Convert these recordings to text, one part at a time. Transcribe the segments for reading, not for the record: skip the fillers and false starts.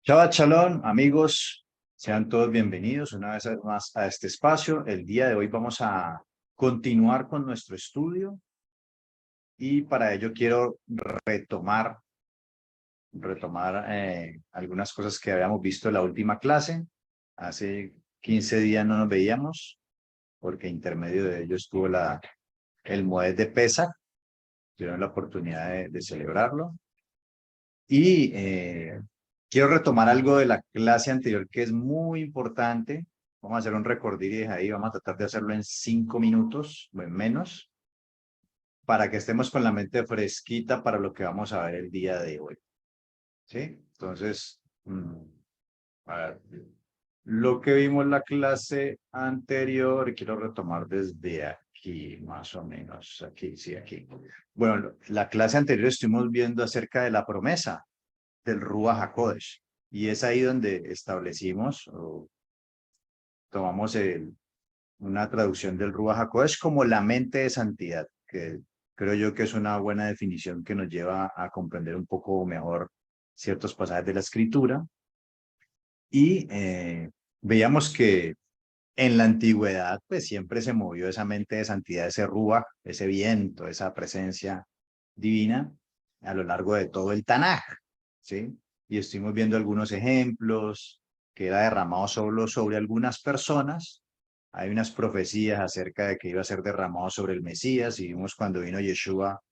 Shabbat Shalom, amigos, sean todos bienvenidos una vez más a este espacio. El día de hoy vamos a continuar con nuestro estudio y para ello quiero retomar algunas cosas que habíamos visto en la última clase. Hace 15 días no nos veíamos porque intermedio de ello estuvo el Moed de Pesach, tuvieron la oportunidad de celebrarlo. Y quiero retomar algo de la clase anterior que es muy importante. Vamos a hacer un recordir ahí, vamos a tratar de hacerlo en 5 minutos o en menos, para que estemos con la mente fresquita para lo que vamos a ver el día de hoy. ¿Sí? Entonces, a ver, lo que vimos en la clase anterior, quiero retomar desde aquí, más o menos, aquí, sí, aquí. Bueno, la clase anterior estuvimos viendo acerca de la promesa del Ruach HaKodesh. Y es ahí donde establecimos o tomamos una traducción del Ruach HaKodesh como la mente de santidad, que creo yo que es una buena definición que nos lleva a comprender un poco mejor ciertos pasajes de la Escritura. Y veíamos que en la antigüedad, pues siempre se movió esa mente de santidad, ese Ruach, ese viento, esa presencia divina a lo largo de todo el Tanaj, ¿sí? Y estuvimos viendo algunos ejemplos que era derramado solo sobre algunas personas. Hay unas profecías acerca de que iba a ser derramado sobre el Mesías y vimos cuando vino Yeshua,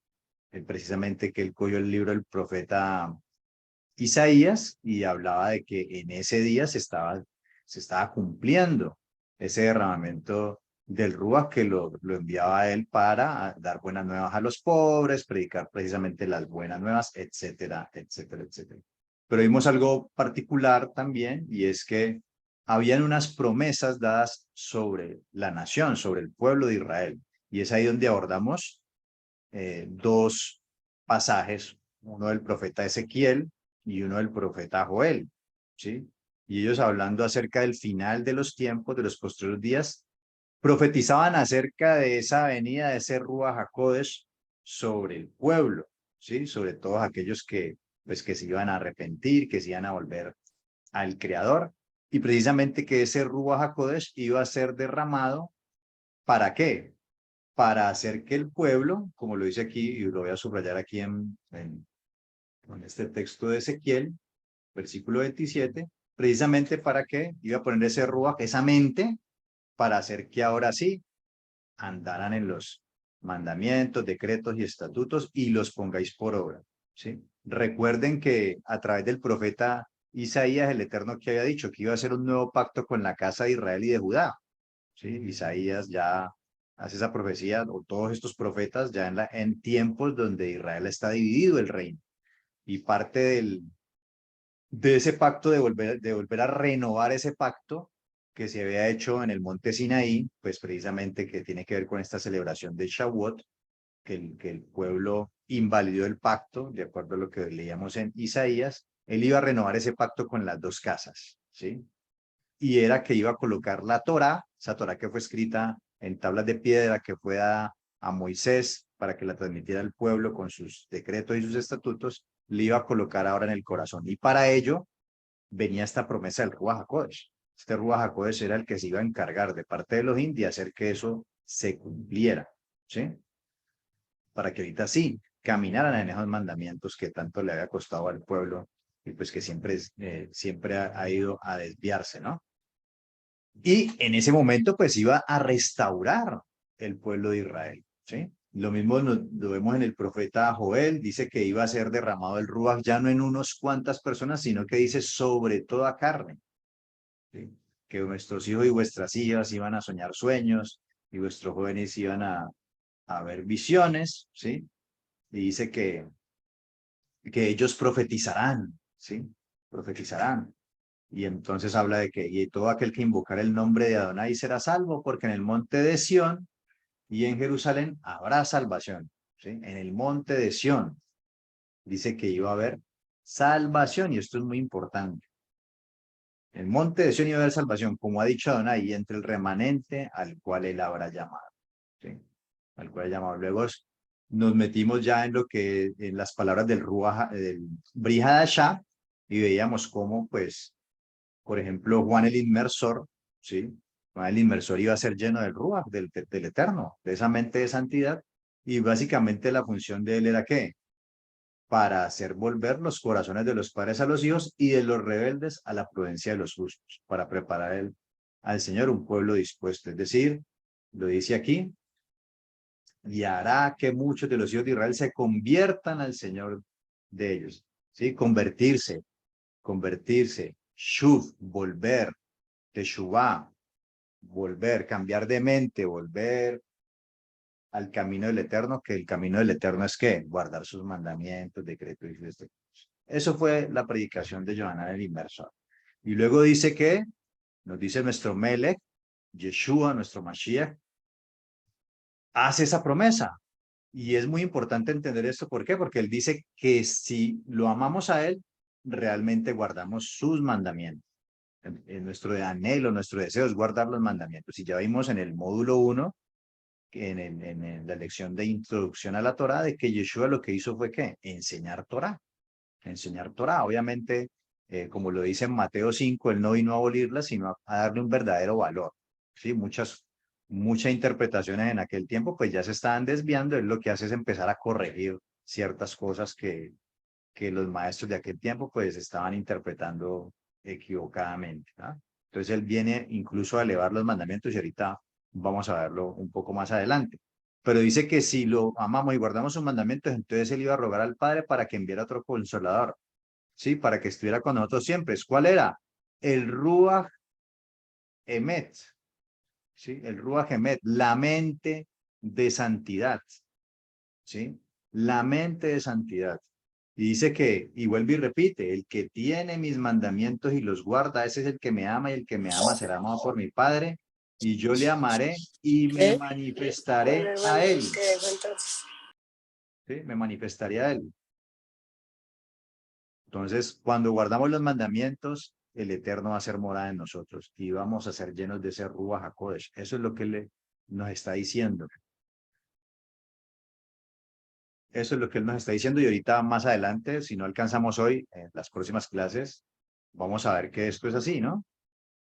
precisamente que él cogió el libro del profeta Isaías y hablaba de que en ese día se estaba cumpliendo ese derramamiento del Ruach que lo enviaba a él para dar buenas nuevas a los pobres, predicar precisamente las buenas nuevas, etcétera, etcétera, etcétera. Pero vimos algo particular también y es que habían unas promesas dadas sobre la nación, sobre el pueblo de Israel. Y es ahí donde abordamos dos pasajes, uno del profeta Ezequiel y uno del profeta Joel, ¿sí? Y ellos hablando acerca del final de los tiempos, de los posteriores días, profetizaban acerca de esa venida de ese Ruach HaKodesh sobre el pueblo, ¿sí? Sobre todos aquellos pues, que se iban a arrepentir, que se iban a volver al Creador, y precisamente que ese Ruach HaKodesh iba a ser derramado, ¿para qué? Para hacer que el pueblo, como lo dice aquí, y lo voy a subrayar aquí en este texto de Ezequiel, versículo 27, precisamente para que iba a poner ese ruach, esa mente, para hacer que ahora sí andaran en los mandamientos, decretos y estatutos y los pongáis por obra. ¿Sí? Recuerden que a través del profeta Isaías, el Eterno que había dicho que iba a hacer un nuevo pacto con la casa de Israel y de Judá. ¿Sí? Isaías ya hace esa profecía, o todos estos profetas, ya en tiempos donde Israel está dividido el reino. Y parte de ese pacto, de volver a renovar ese pacto que se había hecho en el monte Sinaí, pues precisamente que tiene que ver con esta celebración de Shavuot, que el pueblo invalidó el pacto, de acuerdo a lo que leíamos en Isaías, él iba a renovar ese pacto con las dos casas, ¿sí? Y era que iba a colocar la Torá, esa Torá que fue escrita en tablas de piedra, que fue a Moisés para que la transmitiera al pueblo con sus decretos y sus estatutos, le iba a colocar ahora en el corazón. Y para ello venía esta promesa del Ruach HaKodesh. Este Ruach HaKodesh era el que se iba a encargar de parte de los de hacer que eso se cumpliera, ¿sí? Para que ahorita sí caminaran en esos mandamientos que tanto le había costado al pueblo y pues que siempre ha ido a desviarse, ¿no? Y en ese momento pues iba a restaurar el pueblo de Israel, ¿sí? Lo mismo lo vemos en el profeta Joel, dice que iba a ser derramado el Ruach ya no en unos cuantas personas, sino que dice sobre toda carne, ¿sí? Que nuestros hijos y vuestras hijas iban a soñar sueños y vuestros jóvenes iban a ver visiones, ¿sí? Y dice que ellos profetizarán, ¿sí? Profetizarán. Y entonces habla de que y todo aquel que invocar el nombre de Adonai será salvo, porque en el monte de Sión y en Jerusalén habrá salvación. ¿Sí? En el monte de Sión dice que iba a haber salvación, y esto es muy importante. En el monte de Sión iba a haber salvación, como ha dicho Adonai, y entre el remanente al cual él habrá llamado. ¿Sí? Al cual ha llamado. Luego nos metimos ya en lo que, en las palabras del Ruach, del Bri Hadashah, y veíamos cómo, pues, por ejemplo, Juan el Inmersor, ¿sí? Juan el Inmersor iba a ser lleno del Ruach, del Eterno, de esa mente de santidad, y básicamente la función de él era ¿qué? Para hacer volver los corazones de los padres a los hijos y de los rebeldes a la prudencia de los justos, para preparar al Señor un pueblo dispuesto. Es decir, lo dice aquí, y hará que muchos de los hijos de Israel se conviertan al Señor de ellos. ¿Sí? Convertirse, shuv, volver, teshuvah, volver, cambiar de mente, volver al camino del Eterno, que el camino del Eterno es ¿qué? Guardar sus mandamientos, decretos y fiestas. Eso fue la predicación de Yohanan el Inmersor. Y luego dice que, nos dice nuestro Melech, Yeshua, nuestro Mashiach, hace esa promesa. Y es muy importante entender esto. ¿Por qué? Porque él dice que si lo amamos a él, realmente guardamos sus mandamientos. En nuestro anhelo, nuestro deseo es guardar los mandamientos. Y ya vimos en el módulo 1, en la lección de introducción a la Torá, de que Yeshua lo que hizo fue ¿qué? Enseñar Torá. Enseñar Torá. Obviamente, como lo dice en Mateo 5, él no vino a abolirla, sino a darle un verdadero valor. ¿Sí? Muchas interpretaciones en aquel tiempo, pues ya se estaban desviando. Él lo que hace es empezar a corregir ciertas cosas que los maestros de aquel tiempo, pues estaban interpretando equivocadamente, ¿no? Entonces él viene incluso a elevar los mandamientos y ahorita vamos a verlo un poco más adelante. Pero dice que si lo amamos y guardamos sus mandamientos, entonces él iba a rogar al Padre para que enviara otro consolador, ¿sí? Para que estuviera con nosotros siempre. ¿Cuál era? El Ruach Emet, ¿sí? El Ruach Emet, la mente de santidad, ¿sí? La mente de santidad. Y dice que, y vuelve y repite, el que tiene mis mandamientos y los guarda, ese es el que me ama, y el que me ama será amado por mi Padre, y yo le amaré y me manifestaré a él. ¿Sí? Me manifestaré a él. Entonces, cuando guardamos los mandamientos, el Eterno va a ser morada en nosotros y vamos a ser llenos de ese Ruach HaKodesh. Eso es lo que nos está diciendo. Eso es lo que él nos está diciendo y ahorita más adelante, si no alcanzamos hoy, en las próximas clases, vamos a ver que esto es así, ¿no?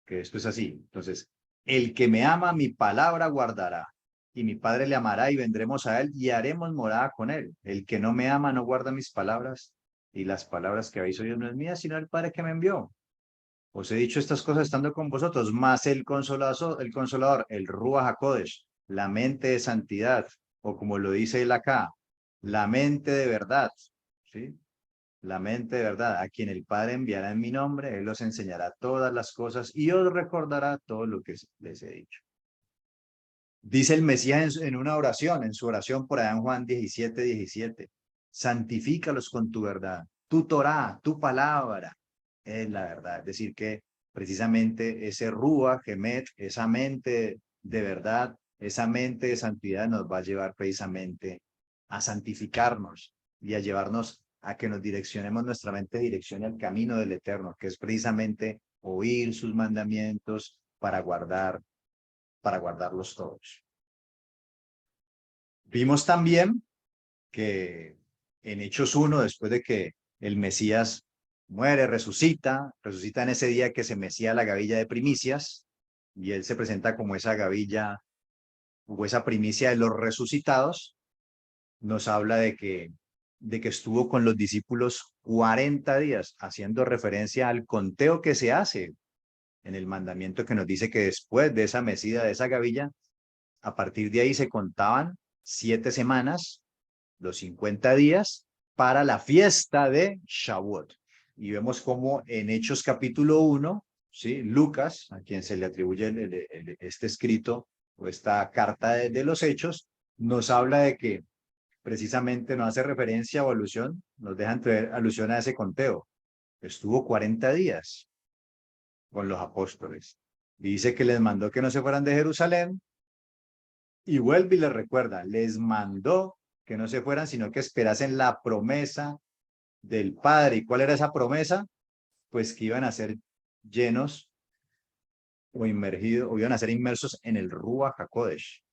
Que esto es así. Entonces, el que me ama, mi palabra guardará, y mi Padre le amará y vendremos a él y haremos morada con él. El que no me ama no guarda mis palabras, y las palabras que habéis oído no es mía, sino el Padre que me envió. Os he dicho estas cosas estando con vosotros, más el consolador, el Ruach HaKodesh, la mente de santidad, o como lo dice él acá, la mente de verdad, ¿sí? La mente de verdad, a quien el Padre enviará en mi nombre, él os enseñará todas las cosas y os recordará todo lo que les he dicho. Dice el Mesías en una oración, en su oración por allá en Juan 17:17, santifícalos con tu verdad, tu Torá, tu palabra, es la verdad. Es decir, que precisamente ese Rúa, Gemet, esa mente de verdad, esa mente de santidad nos va a llevar precisamente a santificarnos y a llevarnos a que nos direccionemos, nuestra mente direccione al camino del Eterno, que es precisamente oír sus mandamientos para guardarlos todos. Vimos también que en Hechos 1, después de que el Mesías muere, resucita en ese día que se mecía la gavilla de primicias, y él se presenta como esa gavilla o esa primicia de los resucitados, nos habla de que estuvo con los discípulos 40 días, haciendo referencia al conteo que se hace en el mandamiento que nos dice que después de esa mecida, de esa gavilla, a partir de ahí se contaban 7 semanas, los 50 días, para la fiesta de Shavuot. Y vemos cómo en Hechos capítulo 1, ¿sí? Lucas, a quien se le atribuye este escrito o esta carta de los Hechos, nos habla de que precisamente nos hace referencia o alusión, nos deja entrever alusión a ese conteo. Estuvo 40 días con los apóstoles. Y dice que les mandó que no se fueran de Jerusalén, y vuelve y les recuerda, les mandó que no se fueran, sino que esperasen la promesa del Padre. ¿Y cuál era esa promesa? Pues que iban a ser llenos o inmergidos, o iban a ser inmersos en el Ruach HaKodesh.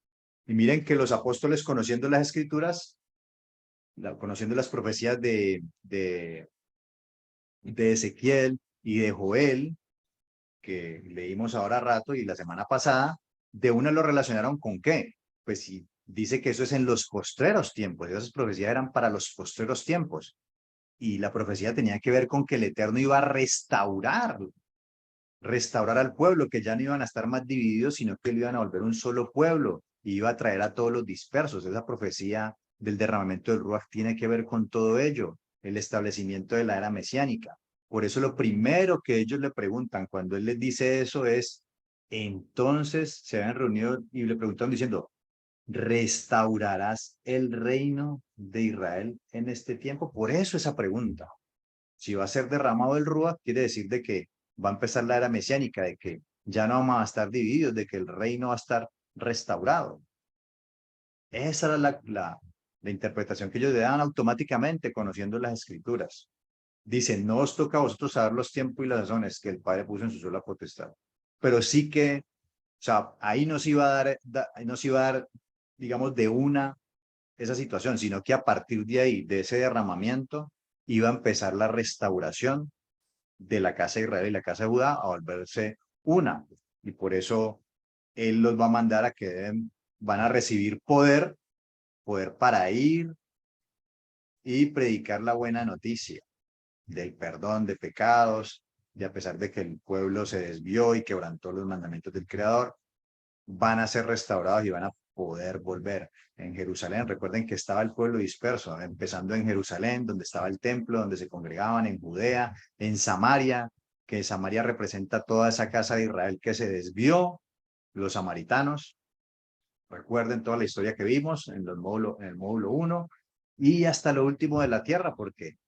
Y miren que los apóstoles, conociendo las escrituras, conociendo las profecías de Ezequiel y de Joel, que leímos ahora rato y la semana pasada, de una lo relacionaron con qué. Pues sí, dice que eso es en los postreros tiempos, esas profecías eran para los postreros tiempos. Y la profecía tenía que ver con que el Eterno iba a restaurar al pueblo, que ya no iban a estar más divididos, sino que lo iban a volver un solo pueblo y iba a traer a todos los dispersos. Esa profecía del derramamiento del Ruach tiene que ver con todo ello, el establecimiento de la era mesiánica. Por eso lo primero que ellos le preguntan cuando él les dice eso es, entonces se habían reunido y le preguntan diciendo, ¿restaurarás el reino de Israel en este tiempo? Por eso esa pregunta. Si va a ser derramado el Ruach, quiere decir de que va a empezar la era mesiánica, de que ya no vamos a estar divididos, de que el reino va a estar restaurado. Esa era la interpretación que ellos le dan automáticamente conociendo las escrituras. Dicen, no os toca a vosotros saber los tiempos y las razones que el Padre puso en su sola potestad. Pero sí que, o sea, ahí nos iba a dar, nos iba a dar, digamos, de una esa situación, sino que a partir de ahí, de ese derramamiento, iba a empezar la restauración de la casa de Israel y la casa de Judá a volverse una. Y por eso él los va a mandar a que van a recibir poder para ir y predicar la buena noticia del perdón de pecados, y a pesar de que el pueblo se desvió y quebrantó los mandamientos del Creador, van a ser restaurados y van a poder volver. En Jerusalén, recuerden que estaba el pueblo disperso, empezando en Jerusalén, donde estaba el templo, donde se congregaban, en Judea, en Samaria, que Samaria representa toda esa casa de Israel que se desvió, los samaritanos. Recuerden toda la historia que vimos en el módulo 1 y hasta lo último de la tierra, porque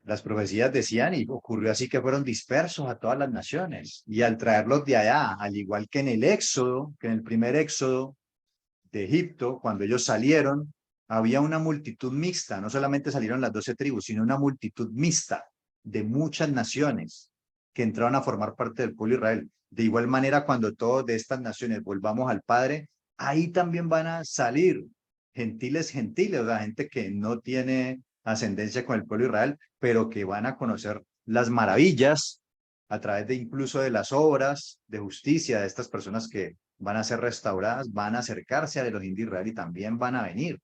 las profecías decían, y ocurrió así, que fueron dispersos a todas las naciones. Y al traerlos de allá, al igual que en el Éxodo, que en el primer Éxodo de Egipto, cuando ellos salieron, había una multitud mixta. No solamente salieron las 12 tribus, sino una multitud mixta de muchas naciones que entraron a formar parte del pueblo de Israel. De igual manera, cuando todos de estas naciones volvamos al Padre, ahí también van a salir gentiles, o sea, gente que no tiene ascendencia con el pueblo de Israel, pero que van a conocer las maravillas a través de incluso de las obras de justicia de estas personas que van a ser restauradas, van a acercarse a Elohim de Israel y también van a venir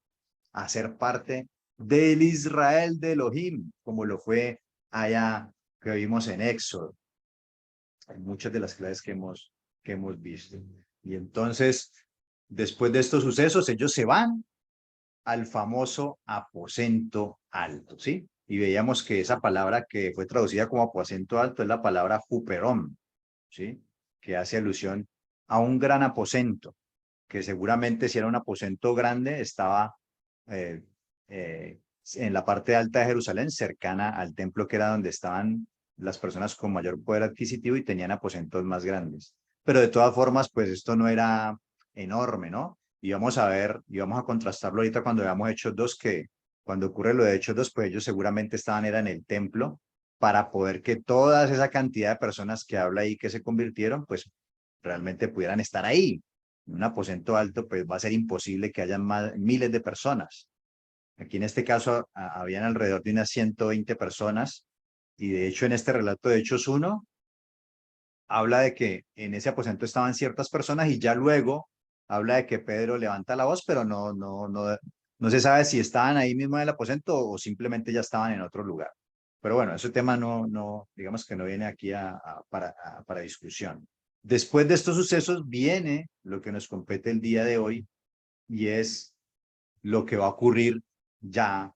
a ser parte del Israel de Elohim, como lo fue allá que vimos en Éxodo, en muchas de las clases que hemos visto. Y entonces, después de estos sucesos, ellos se van al famoso aposento alto, ¿sí? Y veíamos que esa palabra que fue traducida como aposento alto es la palabra huperón, ¿sí? Que hace alusión a un gran aposento, que seguramente si era un aposento grande, estaba eh, eh, en la parte alta de Jerusalén, cercana al templo que era donde estaban las personas con mayor poder adquisitivo y tenían aposentos más grandes. Pero de todas formas, pues esto no era enorme, ¿no? Y vamos a ver, y vamos a contrastarlo ahorita cuando veamos Hechos 2, que cuando ocurre lo de Hechos 2, pues ellos seguramente era en el templo para poder que toda esa cantidad de personas que habla ahí que se convirtieron, pues realmente pudieran estar ahí. En un aposento alto, pues va a ser imposible que hayan miles de personas. Aquí en este caso habían alrededor de unas 120 personas y de hecho en este relato de Hechos 1 habla de que en ese aposento estaban ciertas personas y ya luego habla de que Pedro levanta la voz, pero no se sabe si estaban ahí mismo en el aposento o simplemente ya estaban en otro lugar. Pero bueno, ese tema digamos que no viene aquí para discusión. Después de estos sucesos viene lo que nos compete el día de hoy y es lo que va a ocurrir ya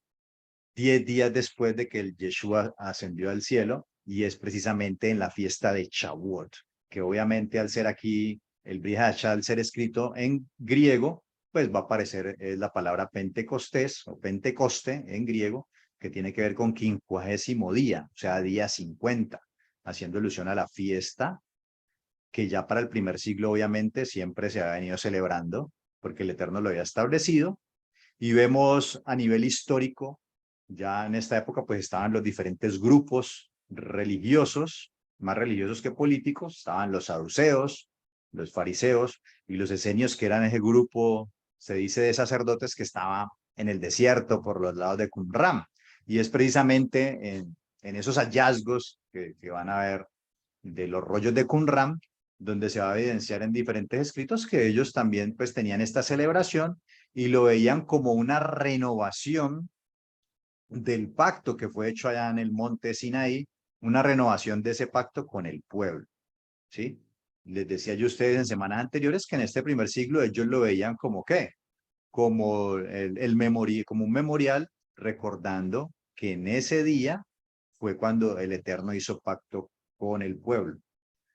10 días después de que el Yeshua ascendió al cielo, y es precisamente en la fiesta de Shavuot, que obviamente al ser aquí el Brit Hadashah, al ser escrito en griego, pues va a aparecer la palabra Pentecostés o Pentecoste en griego, que tiene que ver con 50º día, o sea, día 50, haciendo alusión a la fiesta que ya para el primer siglo obviamente siempre se ha venido celebrando, porque el Eterno lo había establecido, y vemos a nivel histórico, ya en esta época pues estaban los diferentes grupos religiosos, más religiosos que políticos, estaban los saduceos, los fariseos y los esenios, que eran ese grupo, se dice, de sacerdotes que estaba en el desierto por los lados de Qumran. Y es precisamente en esos hallazgos que van a ver de los rollos de Qumran, donde se va a evidenciar en diferentes escritos que ellos también pues tenían esta celebración y lo veían como una renovación del pacto que fue hecho allá en el monte Sinaí, una renovación de ese pacto con el pueblo, ¿sí? Les decía yo a ustedes en semanas anteriores que en este primer siglo ellos lo veían como ¿qué? Como como un memorial recordando que en ese día fue cuando el Eterno hizo pacto con el pueblo.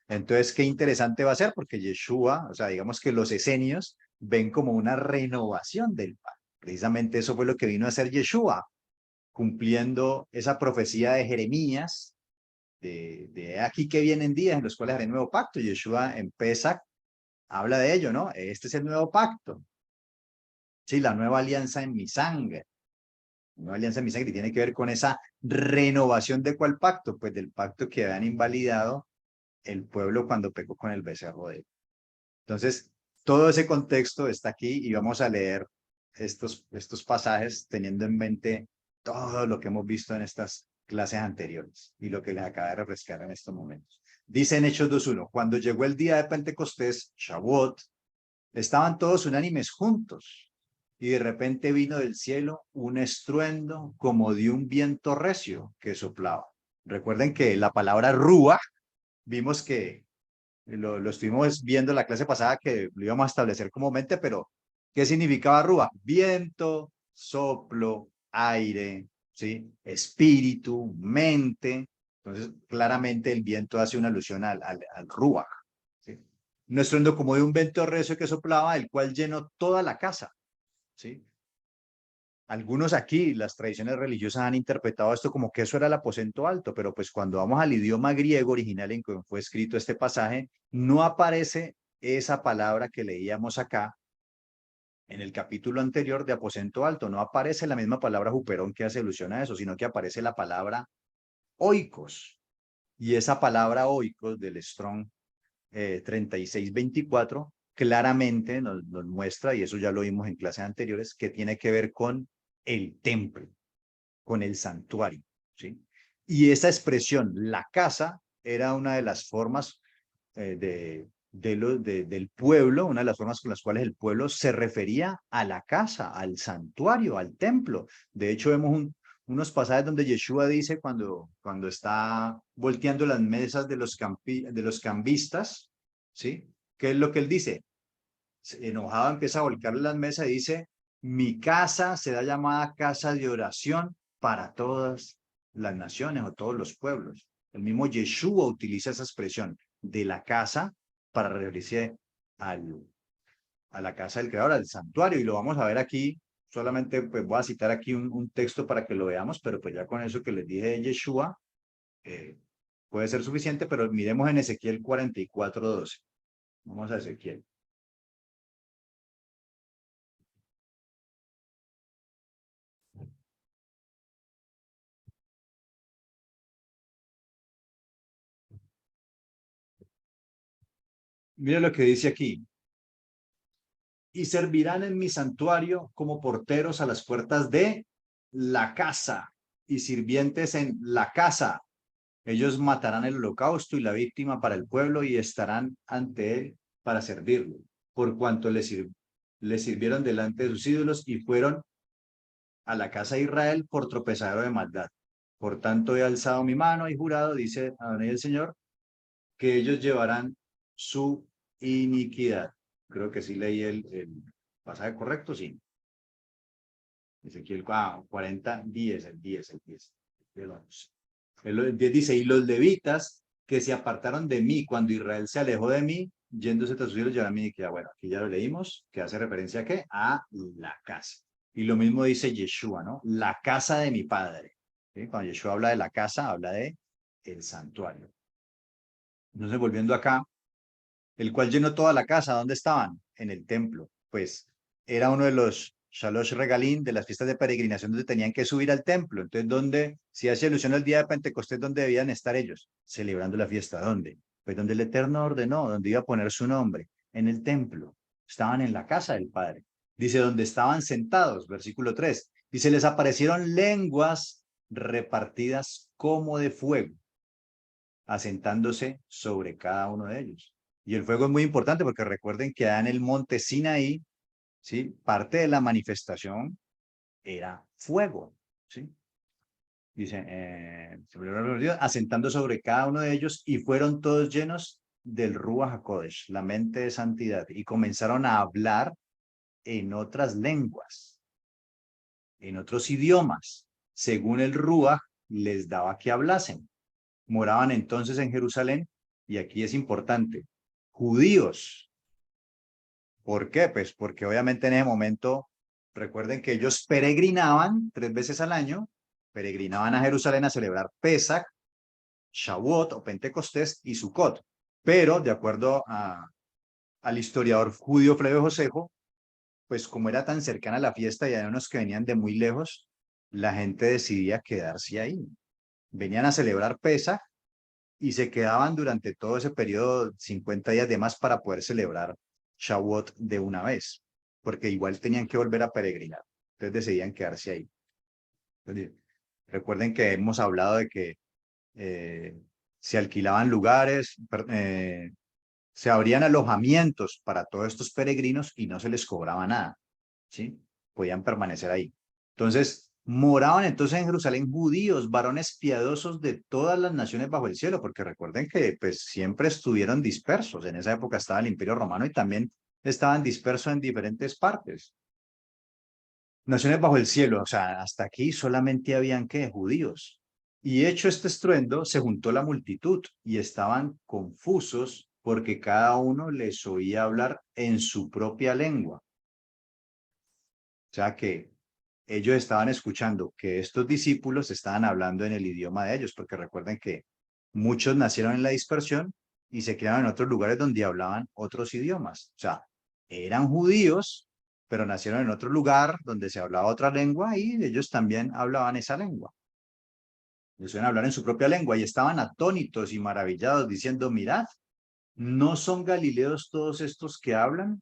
Entonces, qué interesante va a ser porque Yeshua, o sea, digamos que los esenios ven como una renovación del pacto. Precisamente eso fue lo que vino a hacer Yeshua, cumpliendo esa profecía de Jeremías, de aquí que vienen días en los cuales haré nuevo pacto. Yeshua en Pesach habla de ello, ¿no? Este es el nuevo pacto. Sí, la nueva alianza en mi sangre. La nueva alianza en mi sangre tiene que ver con esa renovación de cuál pacto, pues del pacto que habían invalidado el pueblo cuando pecó con el becerro de él. Entonces, todo ese contexto está aquí y vamos a leer estos pasajes teniendo en mente todo lo que hemos visto en estas clases anteriores y lo que les acaba de refrescar en estos momentos. Dice en Hechos 2.1, cuando llegó el día de Pentecostés, Shavuot, estaban todos unánimes juntos y de repente vino del cielo un estruendo como de un viento recio que soplaba. Recuerden que la palabra rúa, vimos que lo estuvimos viendo en la clase pasada que lo íbamos a establecer como mente, pero ¿qué significaba rúa? Viento, soplo, aire, ¿sí? Espíritu, mente. Entonces, claramente el viento hace una alusión al rúa, ¿sí? Un estruendo como de un viento recio que soplaba, el cual llenó toda la casa, ¿sí? Algunos aquí, las tradiciones religiosas han interpretado esto como que eso era el aposento alto, pero pues cuando vamos al idioma griego original en que fue escrito este pasaje, no aparece esa palabra que leíamos acá en el capítulo anterior de aposento alto, no aparece la misma palabra juperón que hace alusión a eso, sino que aparece la palabra oikos. Y esa palabra oikos del Strong 3624 claramente nos muestra, y eso ya lo vimos en clases anteriores, que tiene que ver con el templo, con el santuario, ¿sí? Y esa expresión, la casa, era una de las formas del pueblo, una de las formas con las cuales el pueblo se refería a la casa, al santuario, al templo. De hecho, vemos unos pasajes donde Yeshua dice cuando está volteando las mesas de los cambistas, ¿sí? ¿Qué es lo que él dice? Enojado empieza a volcarle las mesas y dice, mi casa será llamada casa de oración para todas las naciones o todos los pueblos. El mismo Yeshua utiliza esa expresión de la casa para referirse a la casa del Creador, al santuario, y lo vamos a ver aquí. Solamente pues voy a citar aquí un texto para que lo veamos, pero pues ya con eso que les dije de Yeshua, puede ser suficiente, pero miremos en Ezequiel 44:12. Vamos a Ezequiel. Mira lo que dice aquí. Y servirán en mi santuario como porteros a las puertas de la casa y sirvientes en la casa. Ellos matarán el holocausto y la víctima para el pueblo y estarán ante él para servirlo, por cuanto le sirvieron delante de sus ídolos y fueron a la casa de Israel por tropezadero de maldad. Por tanto, he alzado mi mano y jurado, dice Adonai el Señor, que ellos llevarán su iniquidad. Creo que sí leí el pasaje correcto, sí. Ezequiel 40, 10, el 10, el 10. El 10 dice, y los levitas que se apartaron de mí cuando Israel se alejó de mí, yéndose tras sus hijos, llevarán mi iniquidad. Bueno, aquí ya lo leímos, que hace referencia a qué? A la casa. Y lo mismo dice Yeshua, ¿no? La casa de mi padre. ¿Sí? Cuando Yeshua habla de la casa, habla de el santuario. Entonces, volviendo acá, el cual llenó toda la casa. ¿Dónde estaban? En el templo. Pues era uno de los Shalosh Regalín de las fiestas de peregrinación donde tenían que subir al templo. Entonces, ¿dónde? Si hace alusión al día de Pentecostés, ¿dónde debían estar ellos? Celebrando la fiesta. ¿Dónde? Pues donde el Eterno ordenó, donde iba a poner su nombre, en el templo. Estaban en la casa del Padre. Dice, donde estaban sentados, versículo 3. Dice, les aparecieron lenguas repartidas como de fuego, asentándose sobre cada uno de ellos. Y el fuego es muy importante porque recuerden que en el monte Sinaí, ¿sí? Parte de la manifestación era fuego, ¿sí? Dice, asentando sobre cada uno de ellos, y fueron todos llenos del Ruach HaKodesh, la mente de santidad, y comenzaron a hablar en otras lenguas, en otros idiomas, según el Ruach les daba que hablasen. Moraban entonces en Jerusalén, y aquí es importante, judíos. ¿Por qué? Pues porque obviamente en ese momento, recuerden que ellos peregrinaban 3 veces al año, peregrinaban a Jerusalén a celebrar Pesach, Shavuot o Pentecostés y Sukkot. Pero, de acuerdo al historiador judío Flavio Josejo, pues como era tan cercana la fiesta y había unos que venían de muy lejos, la gente decidía quedarse ahí. Venían a celebrar Pesach y se quedaban durante todo ese periodo, 50 días de más, para poder celebrar Shavuot de una vez, porque igual tenían que volver a peregrinar. Entonces decidían quedarse ahí. Entonces, recuerden que hemos hablado de que eh, se alquilaban lugares, se abrían alojamientos para todos estos peregrinos y no se les cobraba nada, ¿sí? Podían permanecer ahí. Entonces, moraban entonces en Jerusalén judíos, varones piadosos de todas las naciones bajo el cielo, porque recuerden que pues siempre estuvieron dispersos. En esa época estaba el Imperio Romano y también estaban dispersos en diferentes partes. Naciones bajo el cielo, o sea, hasta aquí solamente habían que judíos. Y hecho este estruendo, se juntó la multitud y estaban confusos porque cada uno les oía hablar en su propia lengua. O sea que ellos estaban escuchando que estos discípulos estaban hablando en el idioma de ellos, porque recuerden que muchos nacieron en la dispersión y se criaron en otros lugares donde hablaban otros idiomas. O sea, eran judíos, pero nacieron en otro lugar donde se hablaba otra lengua y ellos también hablaban esa lengua. Ellos iban a hablar en su propia lengua y estaban atónitos y maravillados diciendo, mirad, ¿no son galileos todos estos que hablan?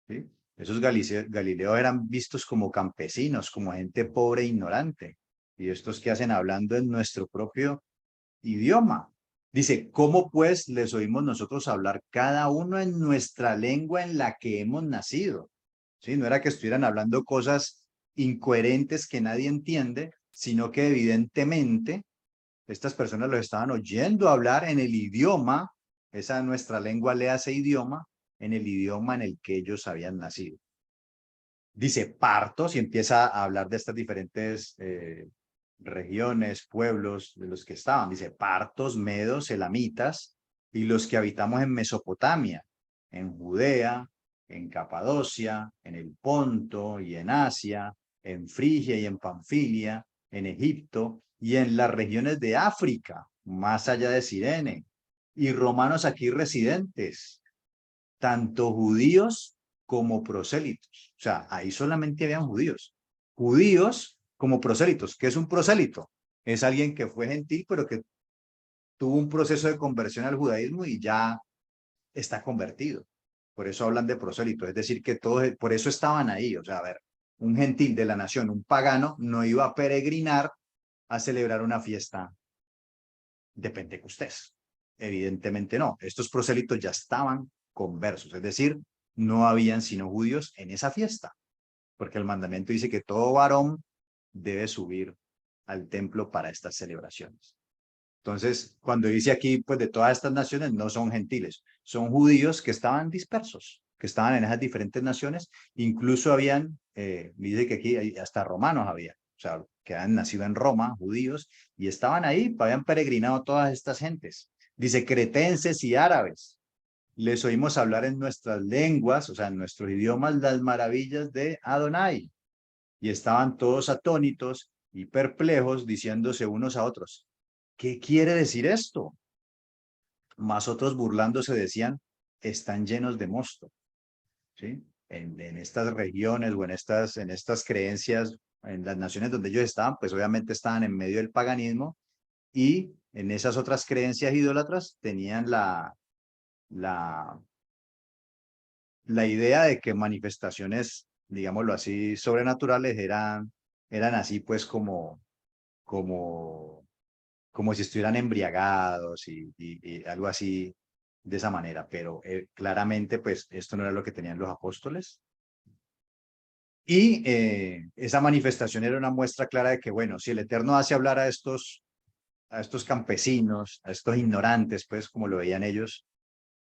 ¿Sí? Esos galileos eran vistos como campesinos, como gente pobre e ignorante. Y estos que hacen hablando en nuestro propio idioma. Dice, ¿cómo pues les oímos nosotros hablar cada uno en nuestra lengua en la que hemos nacido? ¿Sí? No era que estuvieran hablando cosas incoherentes que nadie entiende, sino que evidentemente estas personas los estaban oyendo hablar en el idioma, esa nuestra lengua le hace idioma, en el idioma en el que ellos habían nacido. Dice partos y empieza a hablar de estas diferentes regiones, pueblos de los que estaban. Dice partos, medos, elamitas y los que habitamos en Mesopotamia, en Judea, en Capadocia, en el Ponto y en Asia, en Frigia y en Panfilia, en Egipto y en las regiones de África, más allá de Cirene, y romanos aquí residentes, tanto judíos como prosélitos. O sea, ahí solamente habían judíos. Judíos como prosélitos. ¿Qué es un prosélito? Es alguien que fue gentil, pero que tuvo un proceso de conversión al judaísmo y ya está convertido. Por eso hablan de prosélito. Es decir, que todos, por eso estaban ahí. O sea, a ver, un gentil de la nación, un pagano, no iba a peregrinar a celebrar una fiesta de Pentecostés. Evidentemente no. Estos prosélitos ya estaban conversos, es decir, no habían sino judíos en esa fiesta, porque el mandamiento dice que todo varón debe subir al templo para estas celebraciones. Entonces, cuando dice aquí, pues de todas estas naciones, no son gentiles, son judíos que estaban dispersos, que estaban en esas diferentes naciones, incluso habían, dice que aquí hasta romanos había, o sea, que habían nacido en Roma, judíos, y estaban ahí, habían peregrinado todas estas gentes. Dice cretenses y árabes, les oímos hablar en nuestras lenguas, o sea, en nuestros idiomas, las maravillas de Adonai, y estaban todos atónitos y perplejos, diciéndose unos a otros, ¿qué quiere decir esto? Más otros burlándose decían, están llenos de mosto. ¿Sí? En estas regiones o en estas creencias, en las naciones donde ellos estaban, pues obviamente estaban en medio del paganismo y en esas otras creencias idólatras tenían la, la idea de que manifestaciones, digámoslo así, sobrenaturales eran así pues como como si estuvieran embriagados y algo así de esa manera, pero claramente pues esto no era lo que tenían los apóstoles. Y esa manifestación era una muestra clara de que, bueno, si el Eterno hace hablar a estos campesinos, a estos ignorantes, pues como lo veían ellos,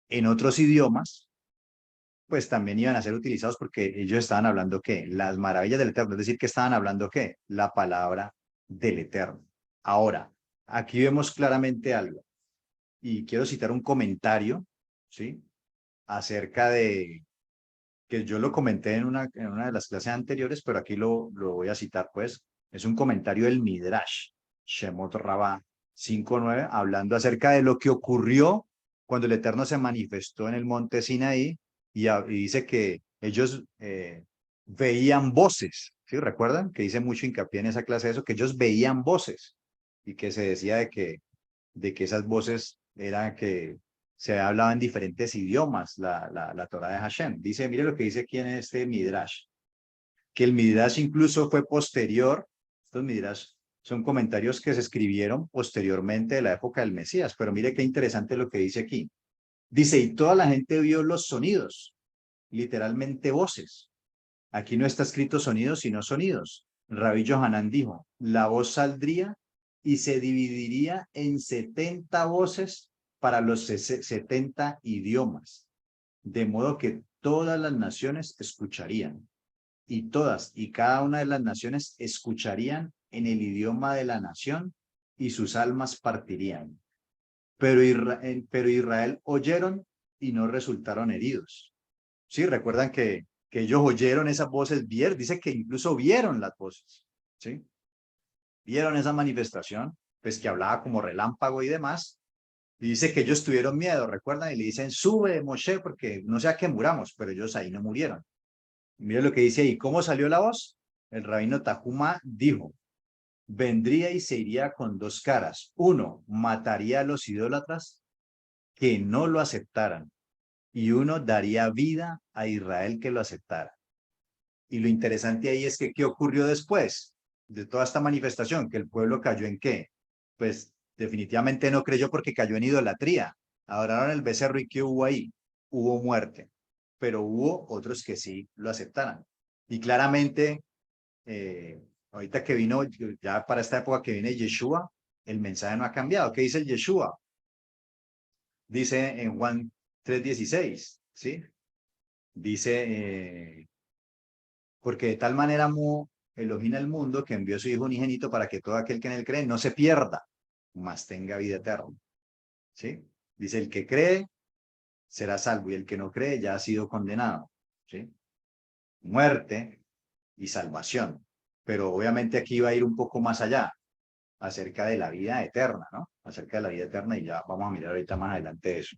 en otros idiomas, pues también iban a ser utilizados porque ellos estaban hablando ¿qué? Las maravillas del Eterno, es decir, que estaban hablando ¿qué? La palabra del Eterno. Ahora, aquí vemos claramente algo, y quiero citar un comentario, ¿sí? Acerca de, que yo lo comenté en una de las clases anteriores, pero aquí lo voy a citar, pues, es un comentario del Midrash, Shemot Rabbah 5:9, hablando acerca de lo que ocurrió cuando el Eterno se manifestó en el monte Sinaí, y dice que ellos veían voces, ¿sí? ¿Recuerdan? Que dice mucho hincapié en esa clase de eso, que ellos veían voces, y que se decía de que esas voces eran que se hablaba en diferentes idiomas, la Torah de Hashem. Dice, mire lo que dice aquí en este Midrash, que el Midrash incluso fue posterior, estos Midrash son comentarios que se escribieron posteriormente de la época del Mesías, pero mire qué interesante lo que dice aquí. Dice, y toda la gente vio los sonidos, literalmente voces. Aquí no está escrito sonidos, sino sonidos. Rabbi Yohanan dijo, la voz saldría y se dividiría en 70 voces para los 70 idiomas, de modo que todas las naciones escucharían, y todas y cada una de las naciones escucharían en el idioma de la nación, y sus almas partirían. Pero Israel oyeron y no resultaron heridos. Sí, recuerdan que ellos oyeron esas voces, dice que incluso vieron las voces, ¿sí? Vieron esa manifestación, pues que hablaba como relámpago y demás, y dice que ellos tuvieron miedo, recuerdan, y le dicen, sube, Moshe, porque no sea que muramos, pero ellos ahí no murieron. Y mire lo que dice ahí, ¿cómo salió la voz? El rabino Tahuma dijo, vendría y se iría con dos caras. Uno, mataría a los idólatras que no lo aceptaran, y uno daría vida a Israel que lo aceptara. Y lo interesante ahí es que, ¿qué ocurrió después de toda esta manifestación? Que el pueblo cayó en ¿qué? Pues definitivamente no creyó porque cayó en idolatría. Adoraron el becerro, y ¿qué hubo ahí? Hubo muerte, pero hubo otros que sí lo aceptaran. Y claramente, ahorita que vino, ya para esta época que viene Yeshua, el mensaje no ha cambiado. ¿Qué dice el Yeshua? Dice en Juan 3:16, ¿sí? Dice, porque de tal manera amó Elohim al mundo que envió a su Hijo unigénito para que todo aquel que en él cree no se pierda, mas tenga vida eterna. ¿Sí? Dice, el que cree será salvo, y el que no cree ya ha sido condenado. ¿Sí? Muerte y salvación. Pero obviamente aquí va a ir un poco más allá, acerca de la vida eterna, ¿no? Acerca de la vida eterna, y ya vamos a mirar ahorita más adelante eso.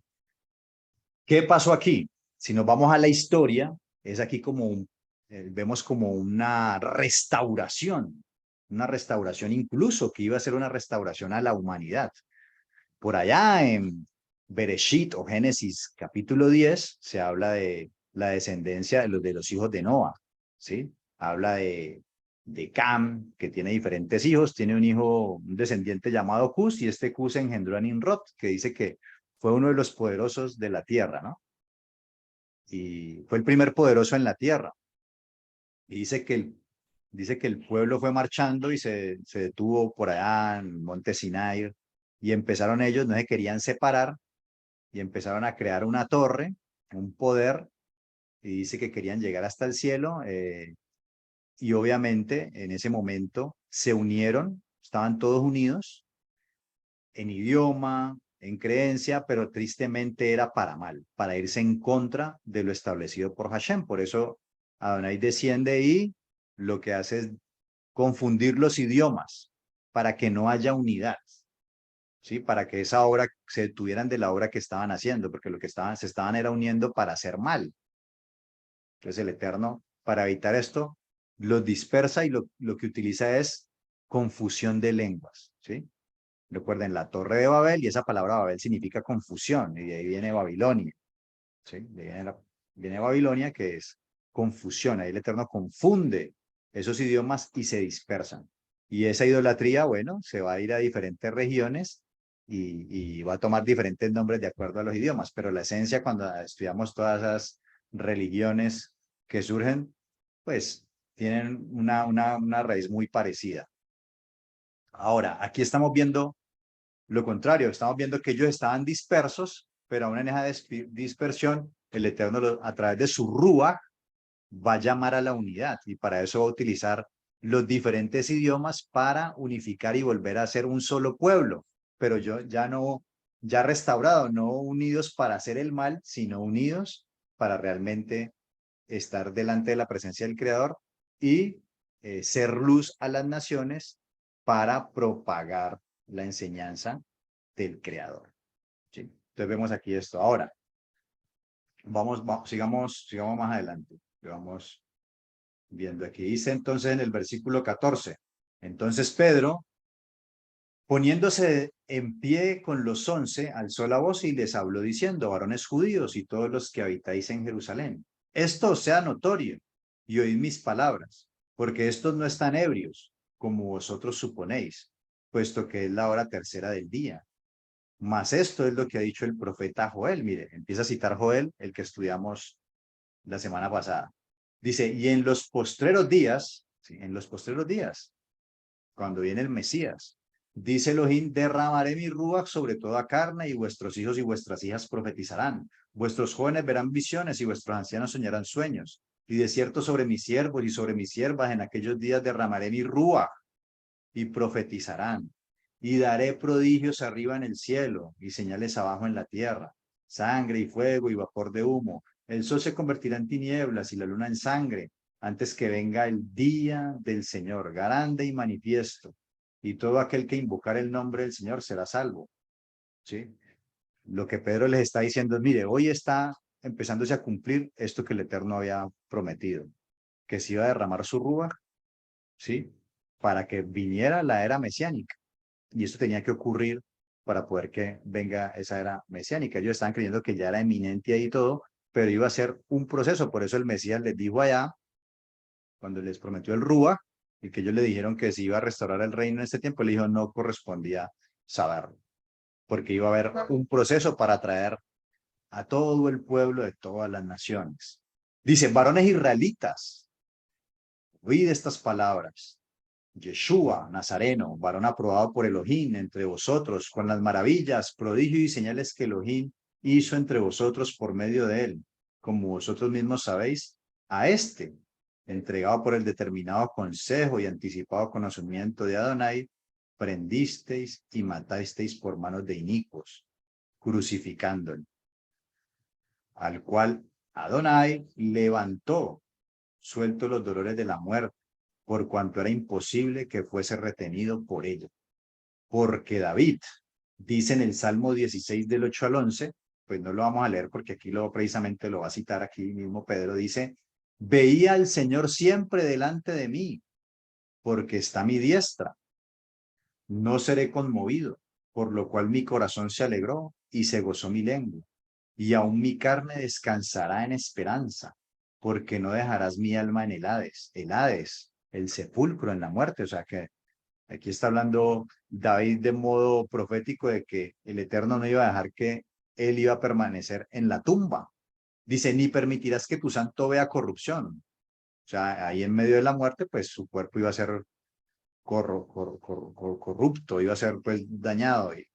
¿Qué pasó aquí? Si nos vamos a la historia, es aquí como vemos como una restauración incluso que iba a ser una restauración a la humanidad. Por allá en Bereshit o Génesis capítulo 10 se habla de la descendencia de los hijos de Noah, ¿sí? Habla de Cam, que tiene diferentes hijos, tiene un descendiente llamado Cus, y este Cus engendró a Nimrod, que dice que fue uno de los poderosos de la tierra, ¿no? Y fue el primer poderoso en la tierra. Y dice que el pueblo fue marchando y se detuvo por allá en Monte Sinai, y empezaron ellos, no se querían separar, y empezaron a crear una torre, un poder, y dice que querían llegar hasta el cielo, y obviamente en ese momento se unieron, estaban todos unidos en idioma, en creencia, pero tristemente era para mal, para irse en contra de lo establecido por Hashem. Por eso Adonai desciende y lo que hace es confundir los idiomas para que no haya unidad, ¿sí? Para que esa obra se detuvieran de la obra que estaban haciendo, porque lo que se estaban era uniendo para hacer mal. Entonces el Eterno, para evitar esto, los dispersa, y lo que utiliza es confusión de lenguas, ¿sí? Recuerden, la Torre de Babel, y esa palabra Babel significa confusión, y de ahí viene Babilonia, ¿sí? De ahí viene Babilonia, que es confusión. Ahí el Eterno confunde esos idiomas y se dispersan. Y esa idolatría, bueno, se va a ir a diferentes regiones y va a tomar diferentes nombres de acuerdo a los idiomas, pero la esencia cuando estudiamos todas esas religiones que surgen, pues tienen una raíz muy parecida. Ahora, aquí estamos viendo lo contrario, estamos viendo que ellos estaban dispersos, pero aún en esa dispersión, el Eterno a través de su Rúa va a llamar a la unidad y para eso va a utilizar los diferentes idiomas para unificar y volver a ser un solo pueblo, pero yo ya no, ya restaurado, no unidos para hacer el mal, sino unidos para realmente estar delante de la presencia del Creador y ser luz a las naciones para propagar la enseñanza del Creador. ¿Sí? Entonces vemos aquí esto. Ahora, sigamos más adelante. Vamos viendo aquí. Dice entonces en el versículo 14. Entonces Pedro, poniéndose en pie con los 11, alzó la voz y les habló diciendo: varones judíos y todos los que habitáis en Jerusalén, esto sea notorio y oíd mis palabras, porque estos no están ebrios, como vosotros suponéis, puesto que es la hora tercera del día. Mas esto es lo que ha dicho el profeta Joel. Mire, empieza a citar Joel, el que estudiamos la semana pasada. Dice, y en los postreros días, ¿sí? En los postreros días, cuando viene el Mesías, dice Elohim, derramaré mi rúa sobre toda carne, y vuestros hijos y vuestras hijas profetizarán. Vuestros jóvenes verán visiones y vuestros ancianos soñarán sueños. Y de cierto sobre mis siervos y sobre mis siervas en aquellos días derramaré mi rúa y profetizarán. Y daré prodigios arriba en el cielo y señales abajo en la tierra, sangre y fuego y vapor de humo. El sol se convertirá en tinieblas y la luna en sangre, antes que venga el día del Señor, grande y manifiesto. Y todo aquel que invocar el nombre del Señor será salvo. ¿Sí? Lo que Pedro les está diciendo es, mire, hoy está empezándose a cumplir esto que el Eterno había prometido, que se iba a derramar su rúa, ¿sí? Para que viniera la era mesiánica. Y esto tenía que ocurrir para poder que venga esa era mesiánica. Ellos estaban creyendo que ya era eminente ahí todo, pero iba a ser un proceso. Por eso el Mesías les dijo allá, cuando les prometió el Rúa, y que ellos le dijeron que se iba a restaurar el reino en este tiempo, le dijo no correspondía saberlo, porque iba a haber un proceso para traer a todo el pueblo de todas las naciones. Dice, varones israelitas, oíd estas palabras. Yeshua, Nazareno, varón aprobado por Elohim entre vosotros, con las maravillas, prodigios y señales que Elohim hizo entre vosotros por medio de él, como vosotros mismos sabéis, a este, entregado por el determinado consejo y anticipado conocimiento de Adonai, prendisteis y matasteis por manos de inicuos, crucificándolo, al cual Adonai levantó, suelto los dolores de la muerte, por cuanto era imposible que fuese retenido por ello. Porque David, dice en el Salmo 16 del 8 al 11, pues no lo vamos a leer porque aquí precisamente lo va a citar aquí mismo Pedro, dice, veía al Señor siempre delante de mí, porque está a mi diestra. No seré conmovido, por lo cual mi corazón se alegró y se gozó mi lengua. Y aún mi carne descansará en esperanza, porque no dejarás mi alma en el Hades, el sepulcro, en la muerte. O sea que aquí está hablando David de modo profético de que el Eterno no iba a dejar que él iba a permanecer en la tumba. Dice, ni permitirás que tu santo vea corrupción. O sea, ahí en medio de la muerte, pues su cuerpo iba a ser corrupto, iba a ser pues dañado. Y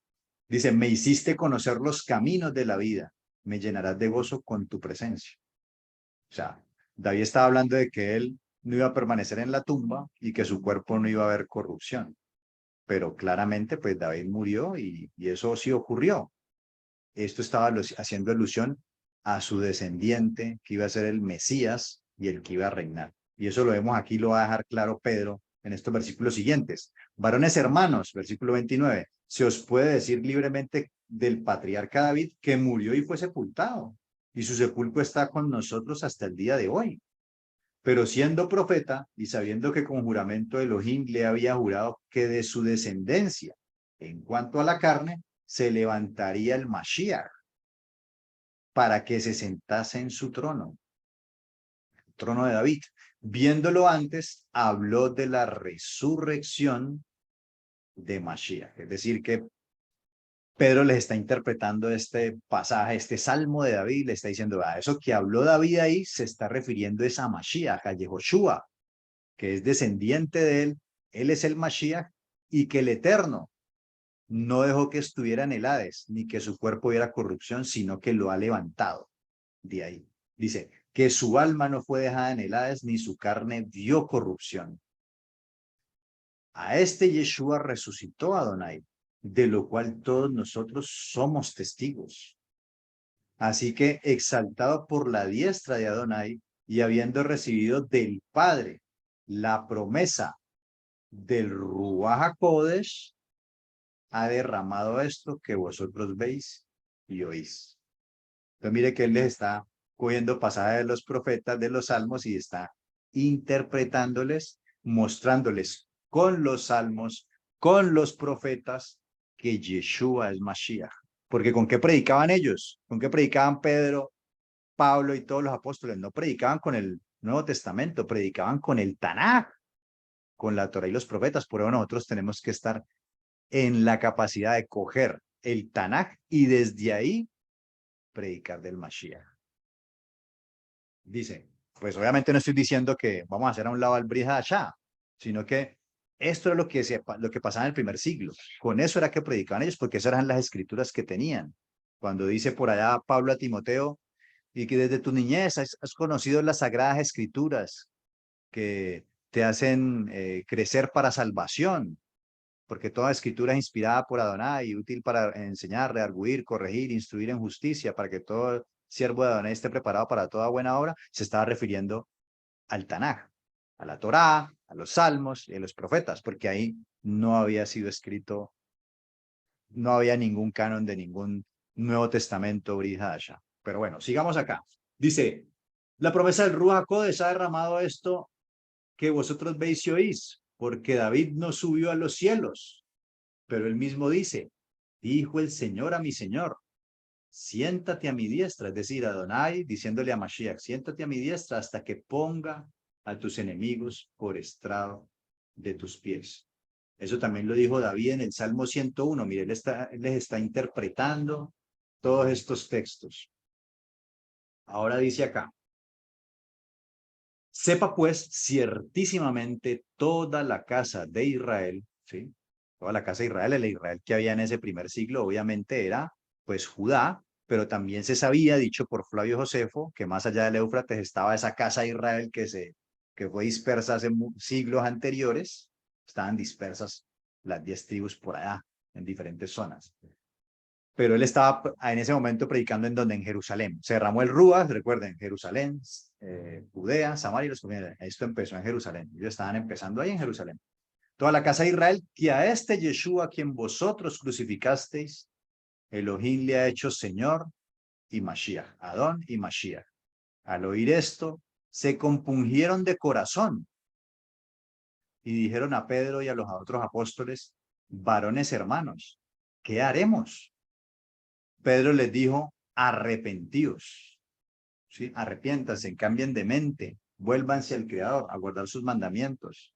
dice, me hiciste conocer los caminos de la vida, me llenarás de gozo con tu presencia. O sea, David estaba hablando de que él no iba a permanecer en la tumba y que su cuerpo no iba a haber corrupción. Pero claramente, pues David murió y eso sí ocurrió. Esto estaba haciendo alusión a su descendiente, que iba a ser el Mesías y el que iba a reinar. Y eso lo vemos aquí, lo va a dejar claro Pedro en estos versículos siguientes. Varones hermanos, versículo 29, se os puede decir libremente del patriarca David que murió y fue sepultado, y su sepulcro está con nosotros hasta el día de hoy. Pero siendo profeta y sabiendo que con juramento Elohim le había jurado que de su descendencia, en cuanto a la carne, se levantaría el Mashiach para que se sentase en su trono, el trono de David. Viéndolo antes, habló de la resurrección de Mashiach. Es decir, que Pedro les está interpretando este pasaje, este salmo de David, le está diciendo, eso que habló David ahí se está refiriendo es a Mashiach, a Yehoshua, que es descendiente de él es el Mashiach, y que el Eterno no dejó que estuviera en el Hades, ni que su cuerpo viera corrupción, sino que lo ha levantado de ahí. Dice, que su alma no fue dejada en el Hades, ni su carne vio corrupción. A este Yeshua resucitó a Adonai, de lo cual todos nosotros somos testigos. Así que, exaltado por la diestra de Adonai y habiendo recibido del Padre la promesa del Ruach HaKodesh, ha derramado esto que vosotros veis y oís. Entonces mire que él les está cogiendo pasajes de los profetas, de los salmos, y está interpretándoles, mostrándoles con los salmos, con los profetas, que Yeshua es Mashiach. Porque ¿con qué predicaban ellos? ¿Con qué predicaban Pedro, Pablo y todos los apóstoles? No predicaban con el Nuevo Testamento, predicaban con el Tanaj, con la Torah y los profetas. Por eso nosotros tenemos que estar en la capacidad de coger el Tanaj y desde ahí predicar del Mashiach. Dice, pues obviamente no estoy diciendo que vamos a hacer a un lado al Brit Hadashah, sino que esto es lo que pasaba en el primer siglo. Con eso era que predicaban ellos, porque esas eran las escrituras que tenían. Cuando dice por allá Pablo a Timoteo, y que desde tu niñez has conocido las sagradas escrituras que te hacen crecer para salvación, porque toda escritura es inspirada por Adonai y útil para enseñar, redarguir, corregir, instruir en justicia, para que todo siervo de Adonai esté preparado para toda buena obra. Se estaba refiriendo al Tanaj, a la Torá, a los salmos y a los profetas, porque ahí no había sido escrito, no había ningún canon de ningún Nuevo Testamento Brit Hadashah. Pero bueno, sigamos acá. Dice, la promesa del Ruach HaKodesh ha derramado esto que vosotros veis y oís, porque David no subió a los cielos, pero él mismo dice, dijo el Señor a mi Señor, siéntate a mi diestra, es decir, Adonai diciéndole a Mashiach, siéntate a mi diestra hasta que ponga a tus enemigos por estrado de tus pies. Eso también lo dijo David en el Salmo 101. Mire, él les está interpretando todos estos textos. Ahora dice acá, sepa pues ciertísimamente toda la casa de Israel, ¿sí? Toda la casa de Israel, el Israel que había en ese primer siglo, obviamente era pues Judá, pero también se sabía, dicho por Flavio Josefo, que más allá del Éufrates estaba esa casa de Israel que fue dispersa hace siglos anteriores, estaban dispersas las 10 tribus por allá, en diferentes zonas. Pero él estaba en ese momento predicando en donde, en Jerusalén. Se derramó el Ruach, recuerden, Jerusalén, Judea, Samaria y los confines. Esto empezó en Jerusalén. Ellos estaban empezando ahí en Jerusalén. Toda la casa de Israel, que a este Yeshua, a quien vosotros crucificasteis, Elohim le ha hecho Señor y Mashiach, Adón y Mashiach. Al oír esto, se compungieron de corazón y dijeron a Pedro y a los otros apóstoles, varones hermanos, ¿qué haremos? Pedro les dijo, arrepentíos, ¿sí? Arrepiéntanse, cambien de mente, vuélvanse al Creador, a guardar sus mandamientos.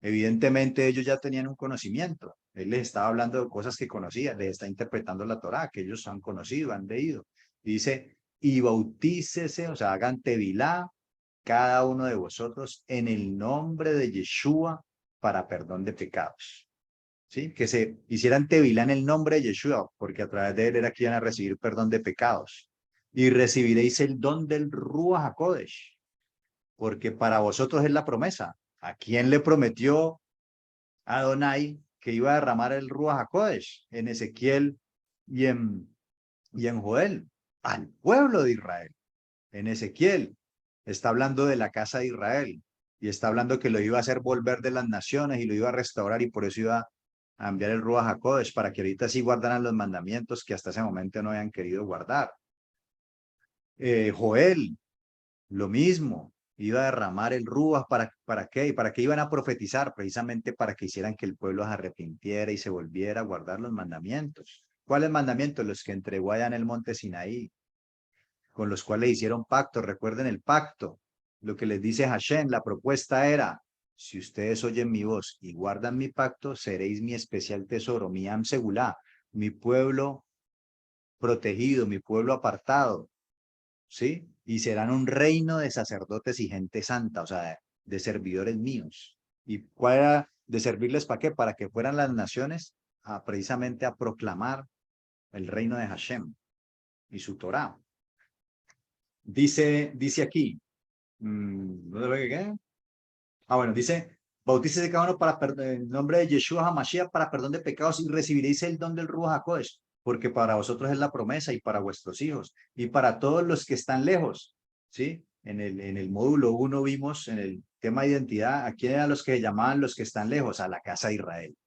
Evidentemente ellos ya tenían un conocimiento. Él les estaba hablando de cosas que conocía, les está interpretando la Torá, que ellos han conocido, han leído. Dice, y bautícese, o sea, hagan tevilá cada uno de vosotros en el nombre de Yeshua para perdón de pecados. ¿Sí? Que se hicieran tevilá en el nombre de Yeshua, porque a través de él era que iban a recibir perdón de pecados. Y recibiréis el don del Ruach HaKodesh, porque para vosotros es la promesa. ¿A quién le prometió Adonai que iba a derramar el Ruach HaKodesh? En Ezequiel y en Joel, al pueblo de Israel. En Ezequiel está hablando de la casa de Israel y está hablando que lo iba a hacer volver de las naciones y lo iba a restaurar, y por eso iba a enviar el Ruach HaKodesh para que ahorita sí guardaran los mandamientos que hasta ese momento no habían querido guardar. Joel, lo mismo, iba a derramar el Ruach ¿para qué? ¿Para qué iban a profetizar? Precisamente para que hicieran que el pueblo se arrepintiera y se volviera a guardar los mandamientos. ¿Cuáles mandamientos? Los que entregó allá en el monte Sinaí, con los cuales hicieron pacto. Recuerden el pacto. Lo que les dice Hashem, la propuesta era, si ustedes oyen mi voz y guardan mi pacto, seréis mi especial tesoro, mi Am Segulá, mi pueblo protegido, mi pueblo apartado, ¿sí? Y serán un reino de sacerdotes y gente santa, o sea, de servidores míos. ¿Y cuál era de servirles para qué? Para que fueran las naciones precisamente a proclamar el reino de Hashem y su Torá. Dice aquí, ¿no sé qué? Bueno, dice, bautícese cada uno para en nombre de Yeshua HaMashiach para perdón de pecados y recibiréis el don del Ruach HaKodesh, porque para vosotros es la promesa y para vuestros hijos y para todos los que están lejos, ¿sí? En el módulo 1 vimos en el tema de identidad, ¿a quién eran los que llamaban los que están lejos? A la casa de Israel,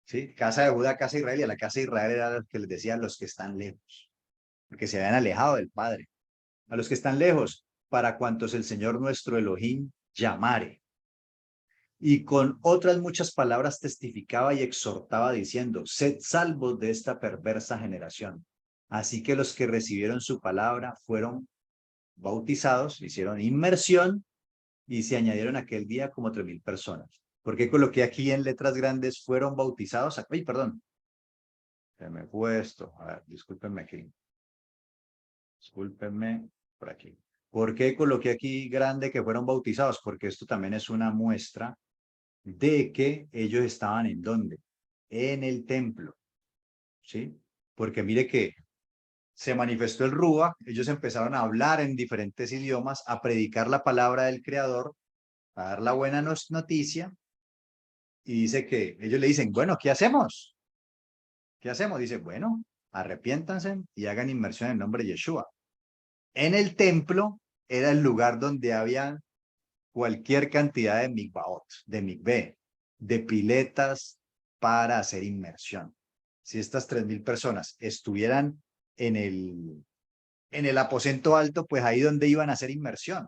¿sí? Casa de Judá, casa de Israel, y a la casa de Israel era los que les decían los que están lejos, porque se habían alejado del Padre. A los que están lejos, para cuantos el Señor nuestro Elohim llamare. Y con otras muchas palabras testificaba y exhortaba diciendo, sed salvos de esta perversa generación. Así que los que recibieron su palabra fueron bautizados, hicieron inmersión y se añadieron aquel día como 3,000 personas. ¿Por qué coloqué aquí en letras grandes fueron bautizados? Ay, perdón. Se me fue esto. A ver, discúlpenme aquí. Discúlpenme por aquí. ¿Por qué coloqué aquí grande que fueron bautizados? Porque esto también es una muestra de que ellos estaban ¿en dónde? En el templo, ¿sí? Porque mire que se manifestó el Rúa, ellos empezaron a hablar en diferentes idiomas, a predicar la palabra del Creador, a dar la buena noticia, y dice que ellos le dicen, bueno, ¿qué hacemos? ¿Qué hacemos? Dice, bueno, arrepiéntanse y hagan inmersión en el nombre de Yeshua. En el templo era el lugar donde había cualquier cantidad de mikvaot, de mikvé, de piletas para hacer inmersión. Si estas 3,000 personas estuvieran en el aposento alto, pues ahí donde iban a hacer inmersión.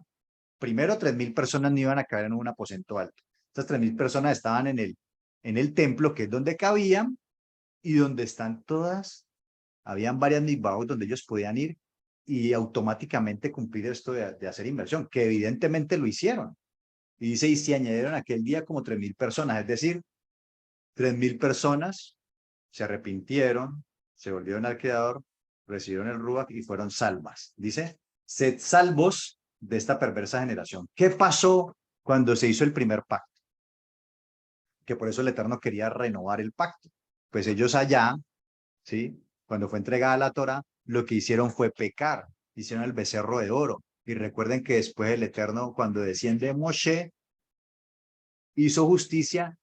Primero, 3,000 personas no iban a caber en un aposento alto. Estas 3,000 personas estaban en el templo, que es donde cabían, y donde están todas, habían varias mikvaot donde ellos podían ir y automáticamente cumplir esto de hacer inmersión, que evidentemente lo hicieron. Y dice, y se añadieron aquel día como 3,000 personas, es decir, 3,000 personas se arrepintieron, se volvieron al Creador, recibieron el Ruach y fueron salvas. Dice, sed salvos de esta perversa generación. ¿Qué pasó cuando se hizo el primer pacto? Que por eso el Eterno quería renovar el pacto. Pues ellos allá, ¿sí? Cuando fue entregada la Torah, lo que hicieron fue pecar, hicieron el becerro de oro. Y recuerden que después el Eterno, cuando desciende Moshe, hizo justicia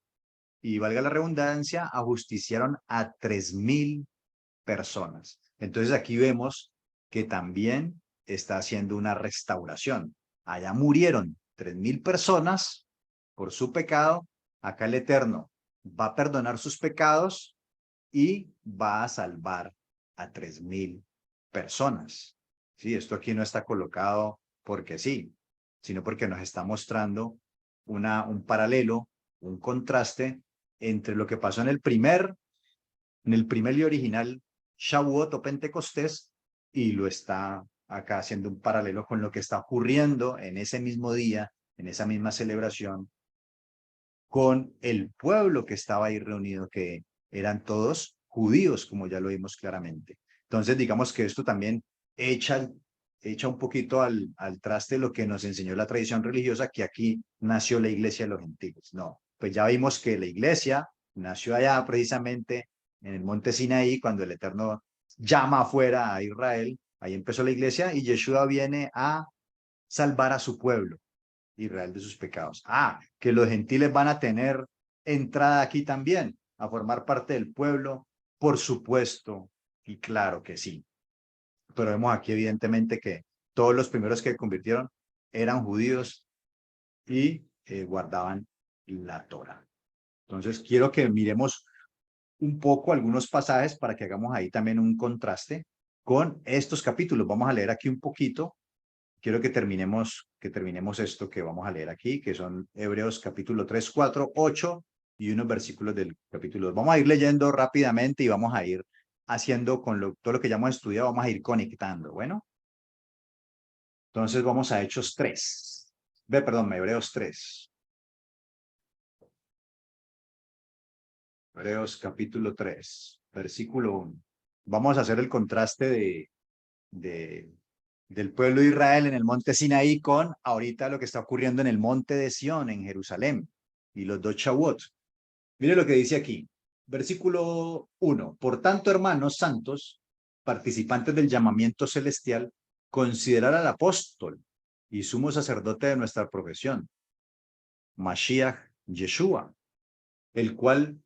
y valga la redundancia, ajusticiaron a 3,000 personas. Entonces aquí vemos que también está haciendo una restauración. Allá murieron 3,000 personas por su pecado. Acá el Eterno va a perdonar sus pecados y va a salvar a 3,000 personas. Sí, esto aquí no está colocado porque sí, sino porque nos está mostrando un paralelo, un contraste entre lo que pasó en el primer y original Shavuot o Pentecostés, y lo está acá haciendo un paralelo con lo que está ocurriendo en ese mismo día, en esa misma celebración, con el pueblo que estaba ahí reunido, que eran todos judíos, como ya lo vimos claramente. Entonces, digamos que esto también echa un poquito al traste lo que nos enseñó la tradición religiosa, que aquí nació la iglesia de los gentiles. No, pues ya vimos que la iglesia nació allá precisamente en el monte Sinaí, cuando el Eterno llama afuera a Israel, ahí empezó la iglesia y Yeshua viene a salvar a su pueblo, Israel, de sus pecados. Que los gentiles van a tener entrada aquí también, a formar parte del pueblo, por supuesto, y claro que sí. Pero vemos aquí evidentemente que todos los primeros que convirtieron eran judíos y guardaban la Torah. Entonces quiero que miremos un poco algunos pasajes para que hagamos ahí también un contraste con estos capítulos. Vamos a leer aquí un poquito. Quiero que terminemos esto que vamos a leer aquí, que son Hebreos capítulo 3, 4, 8 y unos versículos del capítulo 2. Vamos a ir leyendo rápidamente y vamos a ir haciendo con todo lo que ya hemos estudiado, vamos a ir conectando. Bueno, Entonces vamos a Hechos 3. Perdón, Hebreos 3. Hebreos capítulo 3, versículo 1. Vamos a hacer el contraste del pueblo de Israel en el monte Sinaí con ahorita lo que está ocurriendo en el monte de Sión, en Jerusalén, y los dos Shavuot. Mire lo que dice aquí, versículo 1. Por tanto, hermanos santos, participantes del llamamiento celestial, considerar al apóstol y sumo sacerdote de nuestra profesión, Mashiach Yeshua, el cual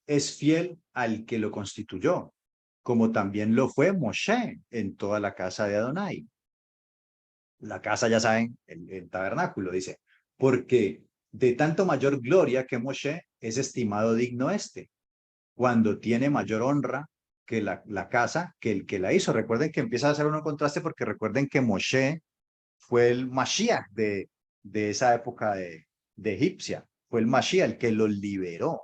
es fiel al que lo constituyó, como también lo fue Moshe en toda la casa de Adonai. La casa, ya saben, el tabernáculo, dice, porque de tanto mayor gloria que Moshe es estimado digno este, cuando tiene mayor honra que la casa que el que la hizo. Recuerden que empieza a hacer un contraste porque recuerden que Moshe fue el Mashiach de esa época de egipcia, fue el Mashiach el que los liberó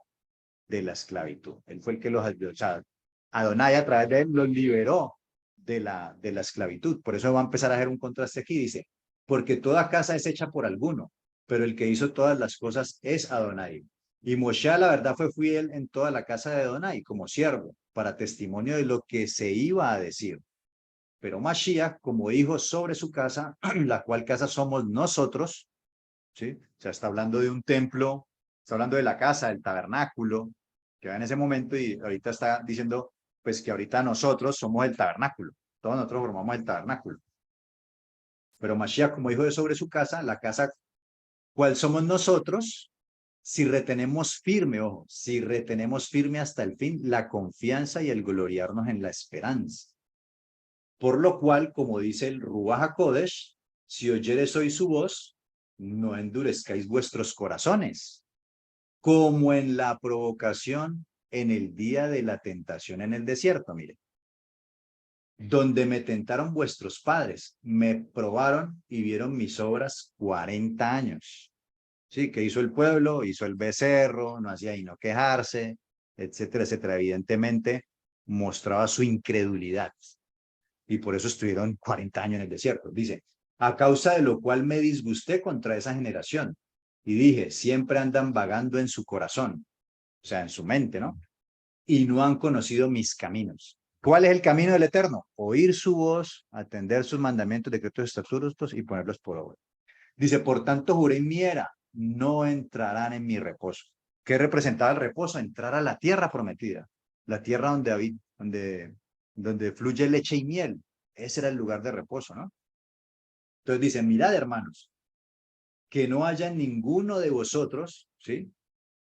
de la esclavitud. Él fue el que los, o sea, Adonai a través de él los liberó de la esclavitud. Por eso va a empezar a hacer un contraste aquí. Dice, porque toda casa es hecha por alguno, pero el que hizo todas las cosas es Adonai. Y Moshe, la verdad, fue fiel en toda la casa de Adonai como siervo, para testimonio de lo que se iba a decir. Pero Mashiach, como hijo sobre su casa, la cual casa somos nosotros, ¿sí? O sea, está hablando de un templo, está hablando de la casa, del tabernáculo, que va en ese momento y ahorita está diciendo, pues que ahorita nosotros somos el tabernáculo, todos nosotros formamos el tabernáculo. Pero Mashiach, como hijo de sobre su casa, la casa, ¿cuál somos nosotros? Si retenemos firme, ojo, si retenemos firme hasta el fin la confianza y el gloriarnos en la esperanza. Por lo cual, como dice el Ruach HaKodesh, si oyeres hoy su voz, no endurezcáis vuestros corazones, como en la provocación en el día de la tentación en el desierto, mire, donde me tentaron vuestros padres, me probaron y vieron mis obras 40 años. Sí, que hizo el pueblo, hizo el becerro, no hacía y no quejarse, etcétera, etcétera. Evidentemente mostraba su incredulidad y por eso estuvieron 40 años en el desierto. Dice, a causa de lo cual me disgusté contra esa generación y dije, siempre andan vagando en su corazón, o sea, en su mente, ¿no? Y no han conocido mis caminos. ¿Cuál es el camino del Eterno? Oír su voz, atender sus mandamientos, decretos, estatutos y ponerlos por obra. Dice, por tanto juré en mi era, no entrarán en mi reposo. ¿Qué representaba el reposo? Entrar a la tierra prometida, la tierra donde fluye leche y miel. Ese era el lugar de reposo, ¿no? Entonces dice, mirad, hermanos, que no haya ninguno de vosotros, ¿sí?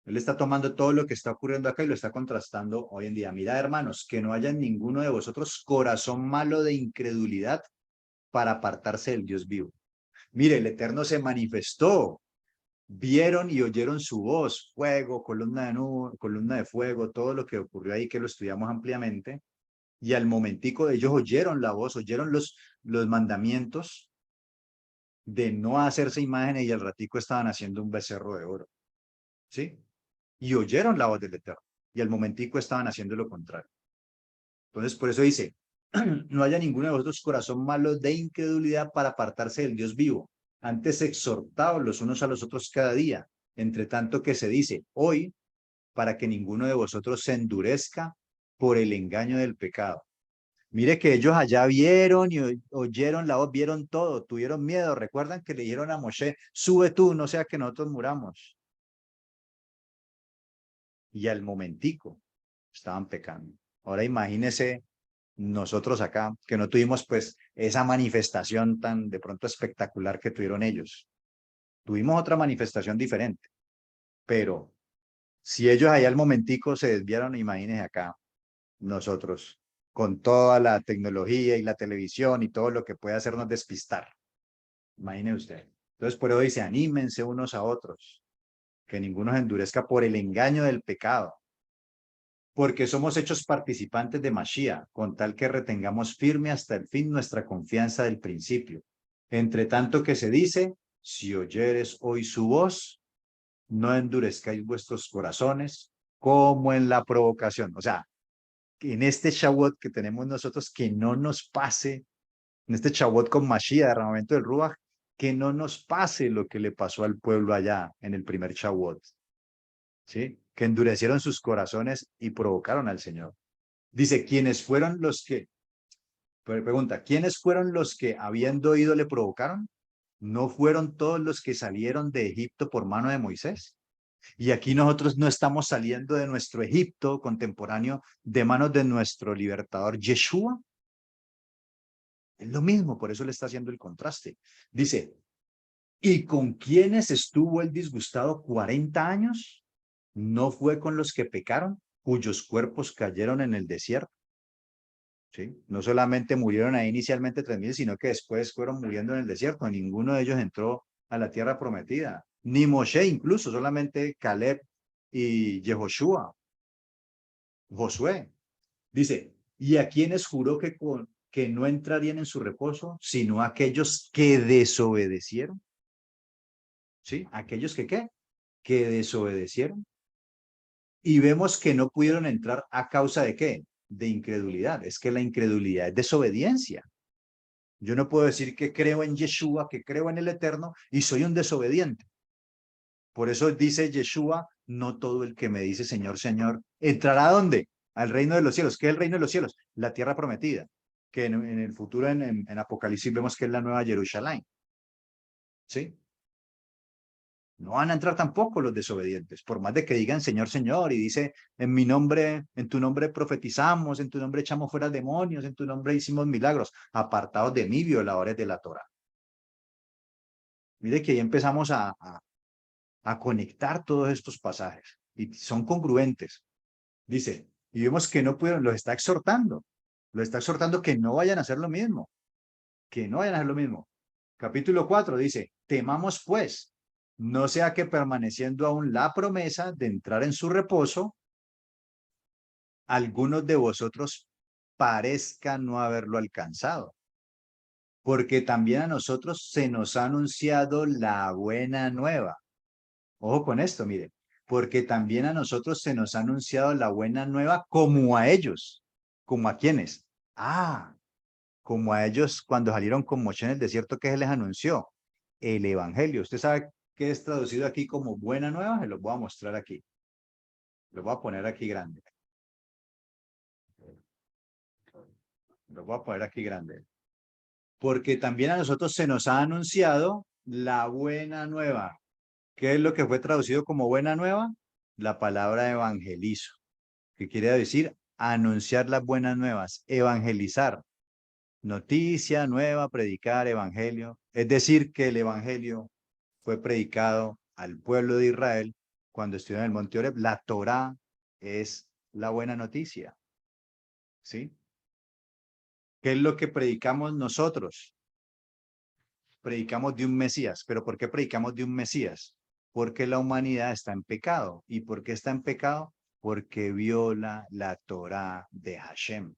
Él está tomando todo lo que está ocurriendo acá y lo está contrastando hoy en día. Mirad, hermanos, que no haya ninguno de vosotros corazón malo de incredulidad para apartarse del Dios vivo. Mire, el Eterno se manifestó, vieron y oyeron su voz, fuego, columna de nube, columna de fuego, todo lo que ocurrió ahí que lo estudiamos ampliamente. Y al momentico de ellos oyeron la voz, oyeron los mandamientos de no hacerse imágenes y al ratico estaban haciendo un becerro de oro, ¿sí? Y oyeron la voz del Eterno y al momentico estaban haciendo lo contrario. Entonces, por eso dice, no haya ninguno de vosotros corazón malo de incredulidad para apartarse del Dios vivo. Antes exhortados los unos a los otros cada día, entre tanto que se dice, hoy, para que ninguno de vosotros se endurezca por el engaño del pecado. Mire que ellos allá vieron y oyeron la voz, vieron todo, tuvieron miedo. Recuerdan que le dijeron a Moshe, sube tú, no sea que nosotros muramos. Y al momentico estaban pecando. Ahora imagínese nosotros acá, que no tuvimos pues esa manifestación tan de pronto espectacular que tuvieron ellos. Tuvimos otra manifestación diferente, pero si ellos allá al momentico se desviaron, imagínense acá nosotros, con toda la tecnología y la televisión y todo lo que puede hacernos despistar. Imagine usted. Entonces, por eso dice, anímense unos a otros, que ninguno se endurezca por el engaño del pecado, porque somos hechos participantes de Mashiach, con tal que retengamos firme hasta el fin nuestra confianza del principio. Entre tanto que se dice, si oyeres hoy su voz, no endurezcáis vuestros corazones como en la provocación. O sea, en este Shavuot que tenemos nosotros, que no nos pase en este Shavuot con Mashiach, derramamiento del Ruach, que no nos pase lo que le pasó al pueblo allá en el primer Shavuot, ¿sí? Que endurecieron sus corazones y provocaron al Señor. Dice, ¿quiénes fueron los que, pregunta, ¿quiénes fueron los que habiendo oído le provocaron? ¿No fueron todos los que salieron de Egipto por mano de Moisés? Y aquí nosotros no estamos saliendo de nuestro Egipto contemporáneo de manos de nuestro libertador Yeshua. Es lo mismo, por eso le está haciendo el contraste. Dice, ¿y con quiénes estuvo el disgustado 40 años? ¿No fue con los que pecaron, cuyos cuerpos cayeron en el desierto? ¿Sí? No solamente murieron ahí inicialmente 3.000, sino que después fueron muriendo en el desierto. Ninguno de ellos entró a la tierra prometida. Ni Moshe incluso, solamente Caleb y Yehoshua, Josué. Dice, ¿y a quienes juró que no entrarían en su reposo, sino a aquellos que desobedecieron? ¿Sí? ¿Aquellos que qué? Que desobedecieron. Y vemos que no pudieron entrar a causa de qué? De incredulidad. Es que la incredulidad es desobediencia. Yo no puedo decir que creo en Yeshua, que creo en el Eterno y soy un desobediente. Por eso dice Yeshua, no todo el que me dice Señor, Señor, ¿entrará a dónde? Al reino de los cielos. ¿Qué es el reino de los cielos? La tierra prometida, que en el futuro, en Apocalipsis, vemos que es la nueva Jerusalén. ¿Sí? No van a entrar tampoco los desobedientes, por más de que digan Señor, Señor, y dice, en mi nombre, en tu nombre profetizamos, en tu nombre echamos fuera demonios, en tu nombre hicimos milagros, apartados de mí, violadores de la Torah. Mire que ahí empezamos a conectar todos estos pasajes y son congruentes. Dice, y vemos que no pudieron, los está exhortando que no vayan a hacer lo mismo, que no vayan a hacer lo mismo. Capítulo 4 dice, temamos pues, no sea que permaneciendo aún la promesa de entrar en su reposo, algunos de vosotros parezcan no haberlo alcanzado, porque también a nosotros se nos ha anunciado la buena nueva. Ojo con esto, mire, porque también a nosotros se nos ha anunciado la buena nueva como a ellos. ¿Como a quiénes? Ah, como a ellos cuando salieron con Moshe en el desierto, que se les anunció el evangelio. ¿Usted sabe qué es traducido aquí como buena nueva? Se los voy a mostrar aquí. Lo voy a poner aquí grande. Lo voy a poner aquí grande. Porque también a nosotros se nos ha anunciado la buena nueva. ¿Qué es lo que fue traducido como buena nueva? La palabra evangelizo, que quiere decir anunciar las buenas nuevas, evangelizar, noticia nueva, predicar, evangelio. Es decir, que el evangelio fue predicado al pueblo de Israel cuando estuvieron en el monte Oreb. La Torá es la buena noticia, ¿sí? ¿Qué es lo que predicamos nosotros? Predicamos de un Mesías. ¿Pero por qué predicamos de un Mesías? Porque la humanidad está en pecado. ¿Y por qué está en pecado? Porque viola la Torá de Hashem,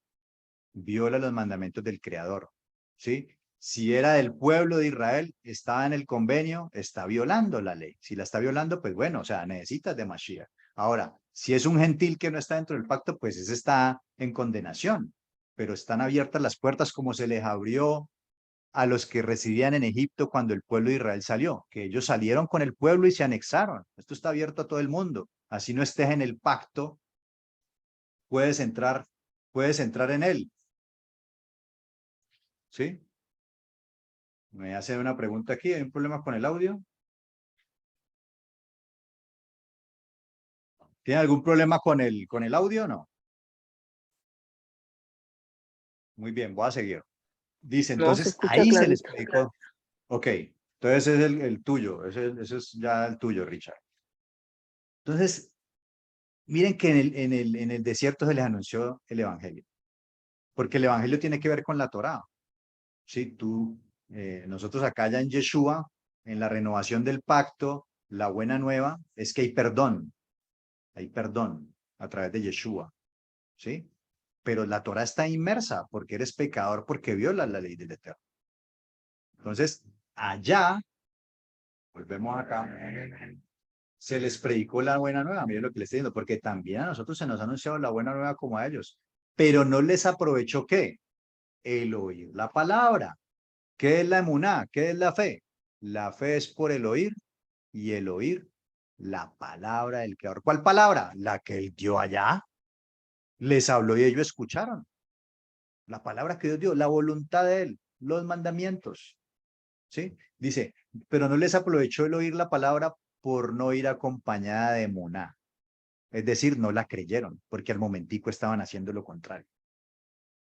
viola los mandamientos del Creador, ¿sí? Si era del pueblo de Israel, estaba en el convenio, está violando la ley. Si la está violando, pues bueno, o sea, necesitas de Mashiach. Ahora, si es un gentil que no está dentro del pacto, pues ese está en condenación. Pero están abiertas las puertas como se les abrió a los que residían en Egipto cuando el pueblo de Israel salió, que ellos salieron con el pueblo y se anexaron. Esto está abierto a todo el mundo. Así no estés en el pacto, puedes entrar, puedes entrar en él, ¿sí? Me hace una pregunta aquí, ¿hay un problema con el audio? ¿Tiene algún problema con el audio o no? Muy bien, voy a seguir. Dice, No, se entonces escucha ahí se les clarito. predicó. Ok, entonces ese es el tuyo, ese es ya el tuyo, Richard. Entonces, miren que en el desierto se les anunció el evangelio, porque el evangelio tiene que ver con la Torá. Sí, nosotros acá ya en Yeshua, en la renovación del pacto, la buena nueva es que hay perdón a través de Yeshua, ¿sí? Pero la Torah está inmersa porque eres pecador, porque violas la ley del Eterno. Entonces, allá, volvemos acá, se les predicó la buena nueva, miren lo que les estoy diciendo, porque también a nosotros se nos ha anunciado la buena nueva como a ellos, pero no les aprovechó ¿qué? el oír la palabra. ¿Qué es la emuná? ¿Qué es la fe? La fe es por el oír y el oír la palabra del Creador. ¿Cuál palabra? La que él dio allá. Les habló y ellos escucharon. La palabra que Dios dio, la voluntad de él, los mandamientos. ¿Sí? Dice, pero no les aprovechó el oír la palabra por no ir acompañada de emuná. Es decir, no la creyeron, porque al momentico estaban haciendo lo contrario.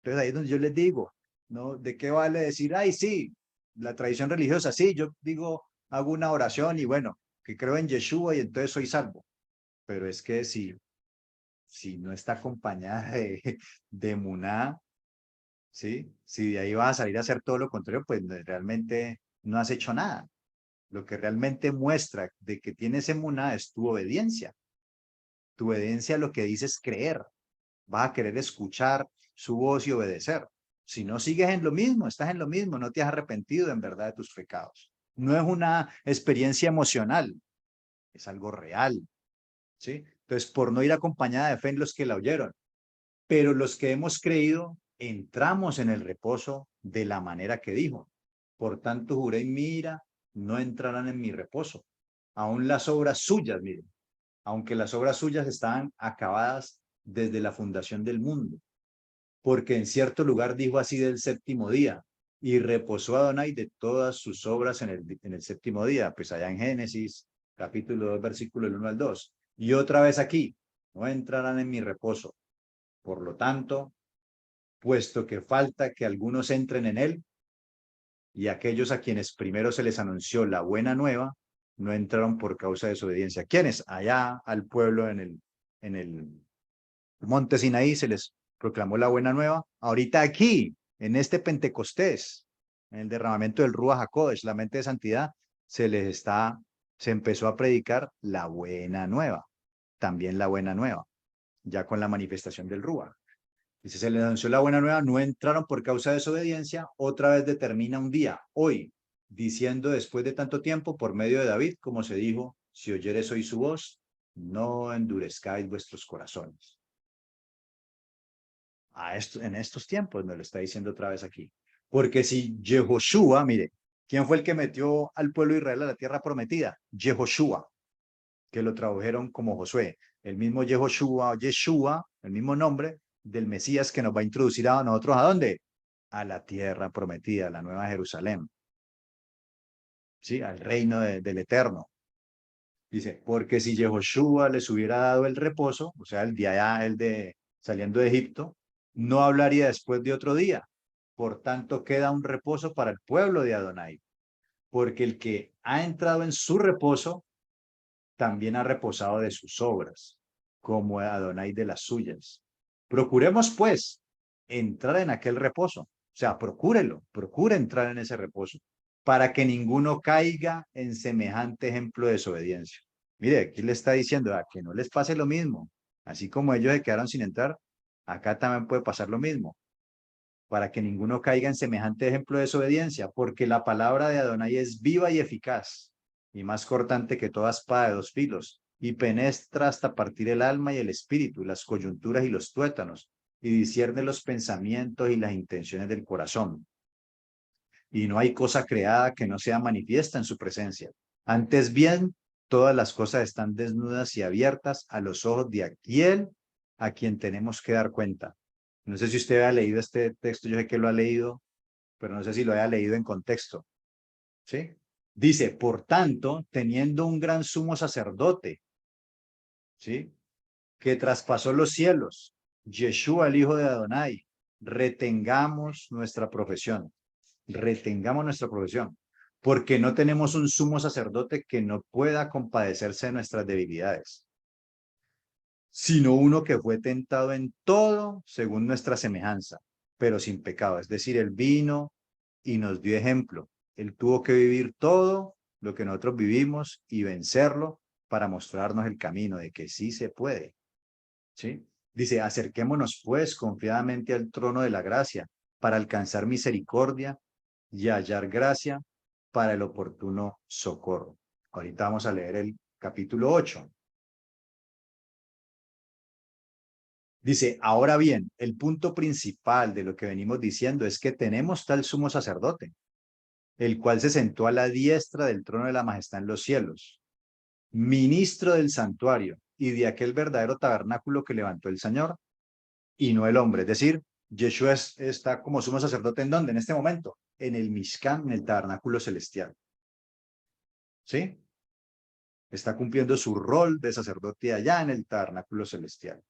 Entonces ahí es donde yo les digo, ¿no? ¿De qué vale decir, ay, sí, la tradición religiosa, sí, yo digo, hago una oración y bueno, que creo en Yeshua y entonces soy salvo? Pero es que si no está acompañada de emuná, ¿sí? Si de ahí vas a salir a hacer todo lo contrario, pues realmente no has hecho nada. Lo que realmente muestra de que tienes emuná es tu obediencia. Tu obediencia a lo que dices creer. Vas a querer escuchar su voz y obedecer. Si no sigues en lo mismo, estás en lo mismo, no te has arrepentido en verdad de tus pecados. No es una experiencia emocional, es algo real, ¿sí? Entonces, por no ir acompañada de fe en los que la oyeron, pero los que hemos creído, entramos en el reposo de la manera que dijo. Por tanto, juré en mi ira, no entrarán en mi reposo. Aún las obras suyas, miren, aunque las obras suyas estaban acabadas desde la fundación del mundo, porque en cierto lugar dijo así del séptimo día, y reposó Adonai de todas sus obras en el séptimo día, pues allá en Génesis, capítulo 2, versículo 1 al 2. Y otra vez aquí, no entrarán en mi reposo. Por lo tanto, puesto que falta que algunos entren en él, y aquellos a quienes primero se les anunció la buena nueva, no entraron por causa de desobediencia. ¿Quiénes? Allá al pueblo en el monte Sinaí se les proclamó la buena nueva. Ahorita aquí, en este Pentecostés, en el derramamiento del Ruach HaKodesh, la mente de santidad, se empezó a predicar la buena nueva, también la buena nueva, ya con la manifestación del Ruach. Dice, se les anunció la buena nueva, no entraron por causa de desobediencia, otra vez determina un día, hoy, diciendo después de tanto tiempo, por medio de David, como se dijo, si oyeres hoy su voz, no endurezcáis vuestros corazones. En estos tiempos me lo está diciendo otra vez aquí. Porque si Yehoshua, mire, ¿quién fue el que metió al pueblo de Israel a la tierra prometida? Yehoshua, que lo tradujeron como Josué. El mismo Yehoshua, Yeshua, el mismo nombre del Mesías que nos va a introducir a nosotros, ¿a dónde? A la tierra prometida, a la nueva Jerusalén. ¿Sí? Al reino del Eterno. Dice, porque si Yehoshua les hubiera dado el reposo, o sea, el día ya, el de saliendo de Egipto, no hablaría después de otro día. Por tanto, queda un reposo para el pueblo de Adonai, porque el que ha entrado en su reposo, también ha reposado de sus obras, como Adonai de las suyas. Procuremos, pues, entrar en aquel reposo. O sea, procure entrar en ese reposo, para que ninguno caiga en semejante ejemplo de desobediencia. Mire, aquí le está diciendo a que no les pase lo mismo. Así como ellos se quedaron sin entrar, acá también puede pasar lo mismo, para que ninguno caiga en semejante ejemplo de desobediencia, porque la palabra de Adonai es viva y eficaz, y más cortante que toda espada de dos filos, y penetra hasta partir el alma y el espíritu, las coyunturas y los tuétanos, y discierne los pensamientos y las intenciones del corazón. Y no hay cosa creada que no sea manifiesta en su presencia. Antes bien, todas las cosas están desnudas y abiertas a los ojos de aquel a quien tenemos que dar cuenta. No sé si usted ha leído este texto, yo sé que lo ha leído, pero no sé si lo haya leído en contexto. ¿Sí? Dice, por tanto, teniendo un gran sumo sacerdote, ¿sí? Que traspasó los cielos, Yeshua, el hijo de Adonai, retengamos nuestra profesión, porque no tenemos un sumo sacerdote que no pueda compadecerse de nuestras debilidades, sino uno que fue tentado en todo según nuestra semejanza, pero sin pecado. Es decir, él vino y nos dio ejemplo. Él tuvo que vivir todo lo que nosotros vivimos y vencerlo para mostrarnos el camino de que sí se puede. ¿Sí? Dice, acerquémonos pues confiadamente al trono de la gracia para alcanzar misericordia y hallar gracia para el oportuno socorro. Ahorita vamos a leer el capítulo 8. Dice, ahora bien, el punto principal de lo que venimos diciendo es que tenemos tal sumo sacerdote, el cual se sentó a la diestra del trono de la majestad en los cielos, ministro del santuario y de aquel verdadero tabernáculo que levantó el Señor y no el hombre. Es decir, Yeshua está como sumo sacerdote ¿en dónde? En este momento, en el Mishkan, en el tabernáculo celestial. ¿Sí? Está cumpliendo su rol de sacerdote allá en el tabernáculo celestial.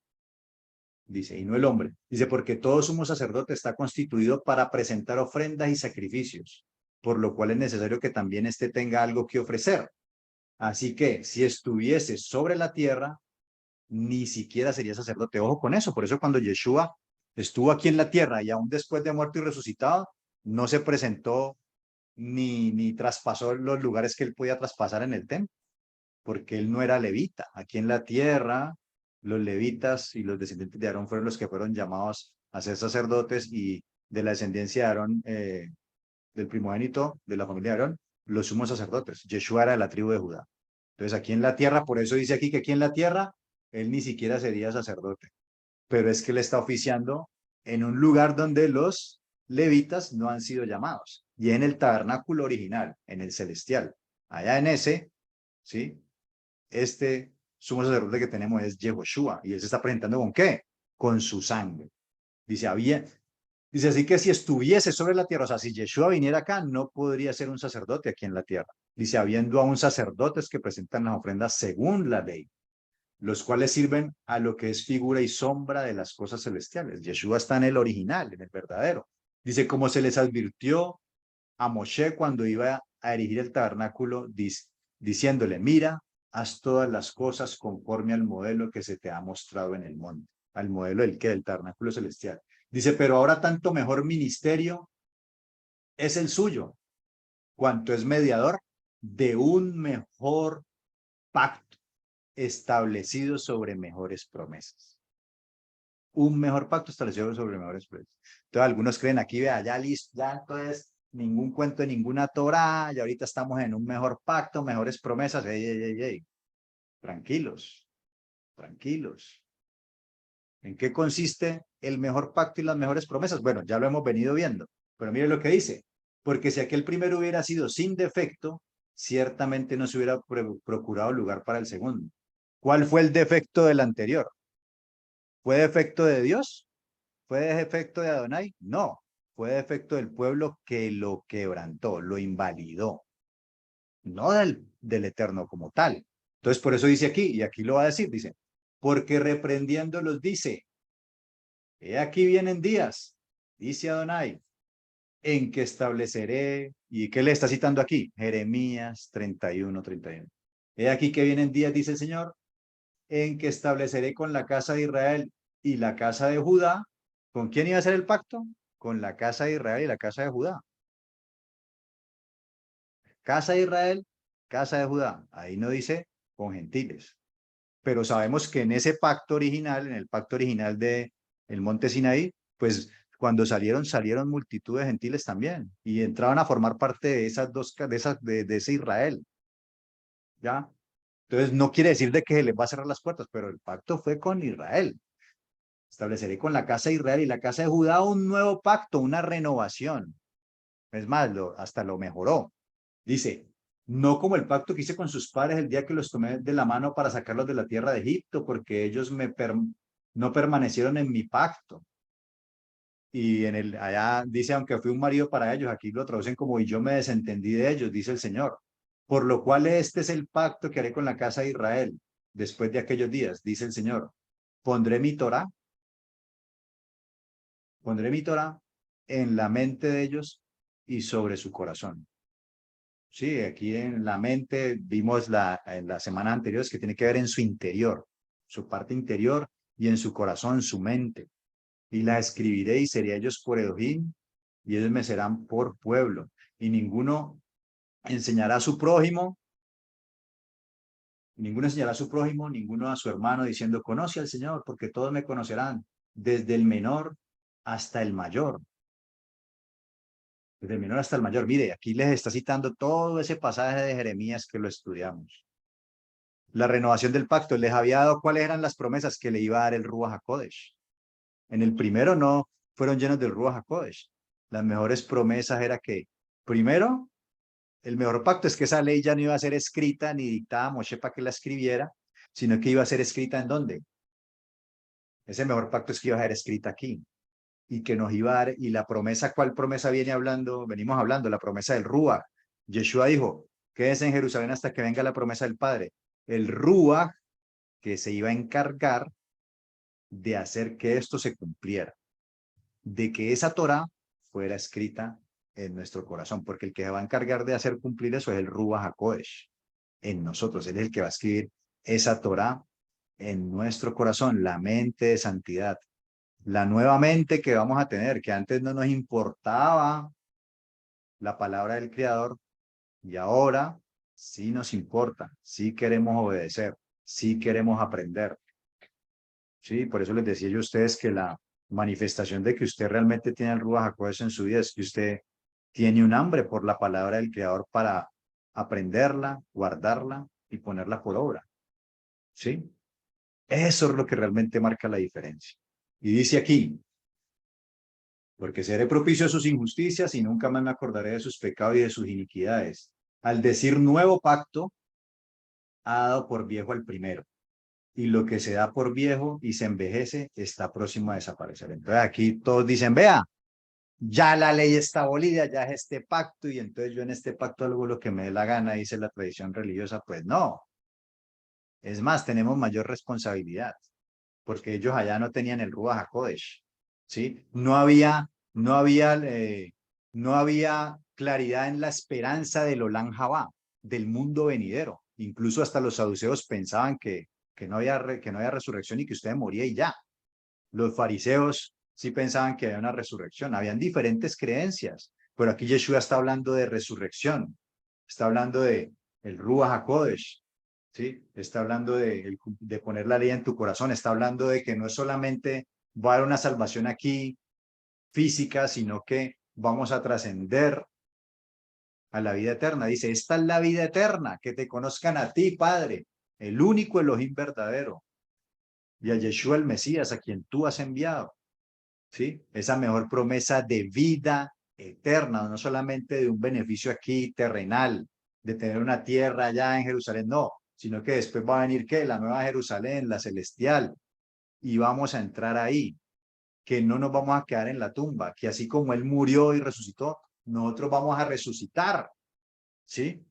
Dice, y no el hombre. Dice, porque todo sumo sacerdote está constituido para presentar ofrendas y sacrificios, por lo cual es necesario que también éste tenga algo que ofrecer. Así que si estuviese sobre la tierra, ni siquiera sería sacerdote. Ojo con eso. Por eso cuando Yeshua estuvo aquí en la tierra y aún después de muerto y resucitado, no se presentó ni traspasó los lugares que él podía traspasar en el templo, porque él no era levita. Aquí en la tierra, los levitas y los descendientes de Aarón fueron los que fueron llamados a ser sacerdotes, y de la descendencia de Aarón, del primogénito de la familia de Aarón, los sumos sacerdotes. Yeshua era de la tribu de Judá. Entonces aquí en la tierra, por eso dice aquí que aquí en la tierra, él ni siquiera sería sacerdote, pero es que él está oficiando en un lugar donde los levitas no han sido llamados, y en el tabernáculo original, en el celestial. Allá en ese, ¿sí? Este sumo sacerdote que tenemos es Yehoshua, y él se está presentando ¿con qué? Con su sangre. Dice, así que si estuviese sobre la tierra, o sea, si Yeshua viniera acá, no podría ser un sacerdote aquí en la tierra. Dice, habiendo aún sacerdotes que presentan las ofrendas según la ley, los cuales sirven a lo que es figura y sombra de las cosas celestiales. Yeshua está en el original, en el verdadero. Dice, como se les advirtió a Moshe cuando iba a erigir el tabernáculo, diciéndole, mira, haz todas las cosas conforme al modelo que se te ha mostrado en el monte, al modelo del tabernáculo celestial. Dice, pero ahora tanto mejor ministerio es el suyo, cuanto es mediador de un mejor pacto establecido sobre mejores promesas. Un mejor pacto establecido sobre mejores promesas. Entonces algunos creen aquí, vea, ya listo, ya entonces ningún cuento de ninguna Torá, ya ahorita estamos en un mejor pacto, mejores promesas. Ey, ey, ey, ey. Tranquilos, tranquilos. ¿En qué consiste el mejor pacto y las mejores promesas? Bueno, ya lo hemos venido viendo, pero mire lo que dice. Porque si aquel primero hubiera sido sin defecto, ciertamente no se hubiera procurado lugar para el segundo. ¿Cuál fue el defecto del anterior? ¿Fue defecto de Dios? ¿Fue defecto de Adonai? No, fue defecto del pueblo que lo quebrantó, lo invalidó, no del Eterno como tal. Entonces, por eso dice aquí, y aquí lo va a decir, dice, porque reprendiéndolos dice, he aquí vienen días, dice Adonai, en que estableceré, ¿y qué le está citando aquí? Jeremías 31:31. He aquí que vienen días, dice el Señor, en que estableceré con la casa de Israel y la casa de Judá. ¿Con quién iba a ser el pacto? Con la casa de Israel y la casa de Judá. Casa de Israel, casa de Judá. Ahí no dice con gentiles. Pero sabemos que en ese pacto original, en el pacto original de el monte Sinaí, pues cuando salieron multitud de gentiles también, y entraban a formar parte de esas dos, de ese Israel. ¿Ya? Entonces no quiere decir de que se les va a cerrar las puertas, pero el pacto fue con Israel. Estableceré con la casa de Israel y la casa de Judá un nuevo pacto, una renovación. Es más, hasta lo mejoró. Dice, no como el pacto que hice con sus padres el día que los tomé de la mano para sacarlos de la tierra de Egipto, porque ellos no permanecieron en mi pacto. Y allá dice, aunque fui un marido para ellos, aquí lo traducen como, y yo me desentendí de ellos, dice el Señor. Por lo cual este es el pacto que haré con la casa de Israel después de aquellos días, dice el Señor. Pondré mi Torah, pondré mi Torah en la mente de ellos y sobre su corazón. Sí, aquí en la mente vimos en las semanas anteriores que tiene que ver en su interior, su parte interior, y en su corazón, su mente. Y la escribiré y seré ellos por Elohim y ellos me serán por pueblo. Y enseñará a su prójimo, ninguno enseñará a su prójimo, ninguno a su hermano diciendo, conoce al Señor, porque todos me conocerán, desde el menor hasta el mayor. Desde el menor hasta el mayor. Mire, aquí les está citando todo ese pasaje de Jeremías que lo estudiamos. La renovación del pacto, les había dado cuáles eran las promesas que le iba a dar el Ruach HaKodesh. En el primero no fueron llenos del Ruach HaKodesh. Las mejores promesas era que, primero, el mejor pacto es que esa ley ya no iba a ser escrita ni dictada a Moshe para que la escribiera, sino que iba a ser escrita ¿en dónde? Ese mejor pacto es que iba a ser escrita aquí y que nos iba a dar, y la promesa, ¿cuál promesa viene hablando? Venimos hablando, la promesa del Ruach. Yeshua dijo, quédense en Jerusalén hasta que venga la promesa del Padre. El Ruach que se iba a encargar de hacer que esto se cumpliera, de que esa Torá fuera escrita en nuestro corazón, porque el que se va a encargar de hacer cumplir eso es el Ruach HaKodesh en nosotros. Él es el que va a escribir esa Torá en nuestro corazón, la mente de santidad, la nueva mente que vamos a tener, que antes no nos importaba la palabra del Creador y ahora sí nos importa, sí queremos obedecer, sí queremos aprender. Sí, por eso les decía yo a ustedes que la manifestación de que usted realmente tiene el Ruach HaKodesh en su vida es que usted tiene un hambre por la palabra del Creador para aprenderla, guardarla y ponerla por obra. ¿Sí? Eso es lo que realmente marca la diferencia. Y dice aquí, porque seré propicio a sus injusticias y nunca más me acordaré de sus pecados y de sus iniquidades. Al decir nuevo pacto, ha dado por viejo el primero. Y lo que se da por viejo y se envejece está próximo a desaparecer. Entonces aquí todos dicen, vea, ya la ley está abolida, ya es este pacto y entonces yo en este pacto hago lo que me dé la gana, dice la tradición religiosa. Pues no, es más, tenemos mayor responsabilidad porque ellos allá no tenían el Ruach HaKodesh, ¿sí? No había claridad en la esperanza del Olam Jabá, del mundo venidero. Incluso hasta los saduceos pensaban que que no había resurrección y que usted moría y ya. Los fariseos sí pensaban que había una resurrección. Habían diferentes creencias, pero aquí Yeshua está hablando de resurrección, está hablando de el Ruach HaKodesh, ¿sí? Está hablando de poner la ley en tu corazón, está hablando de que no es solamente va a haber una salvación aquí física, sino que vamos a trascender a la vida eterna. Dice, esta es la vida eterna, que te conozcan a ti, Padre, el único Elohim verdadero, y a Yeshua el Mesías, a quien tú has enviado. ¿Sí? Esa mejor promesa de vida eterna, no solamente de un beneficio aquí terrenal, de tener una tierra allá en Jerusalén, no, sino que después va a venir, ¿qué? La nueva Jerusalén, la celestial, y vamos a entrar ahí, que no nos vamos a quedar en la tumba, que así como Él murió y resucitó, nosotros vamos a resucitar, ¿sí?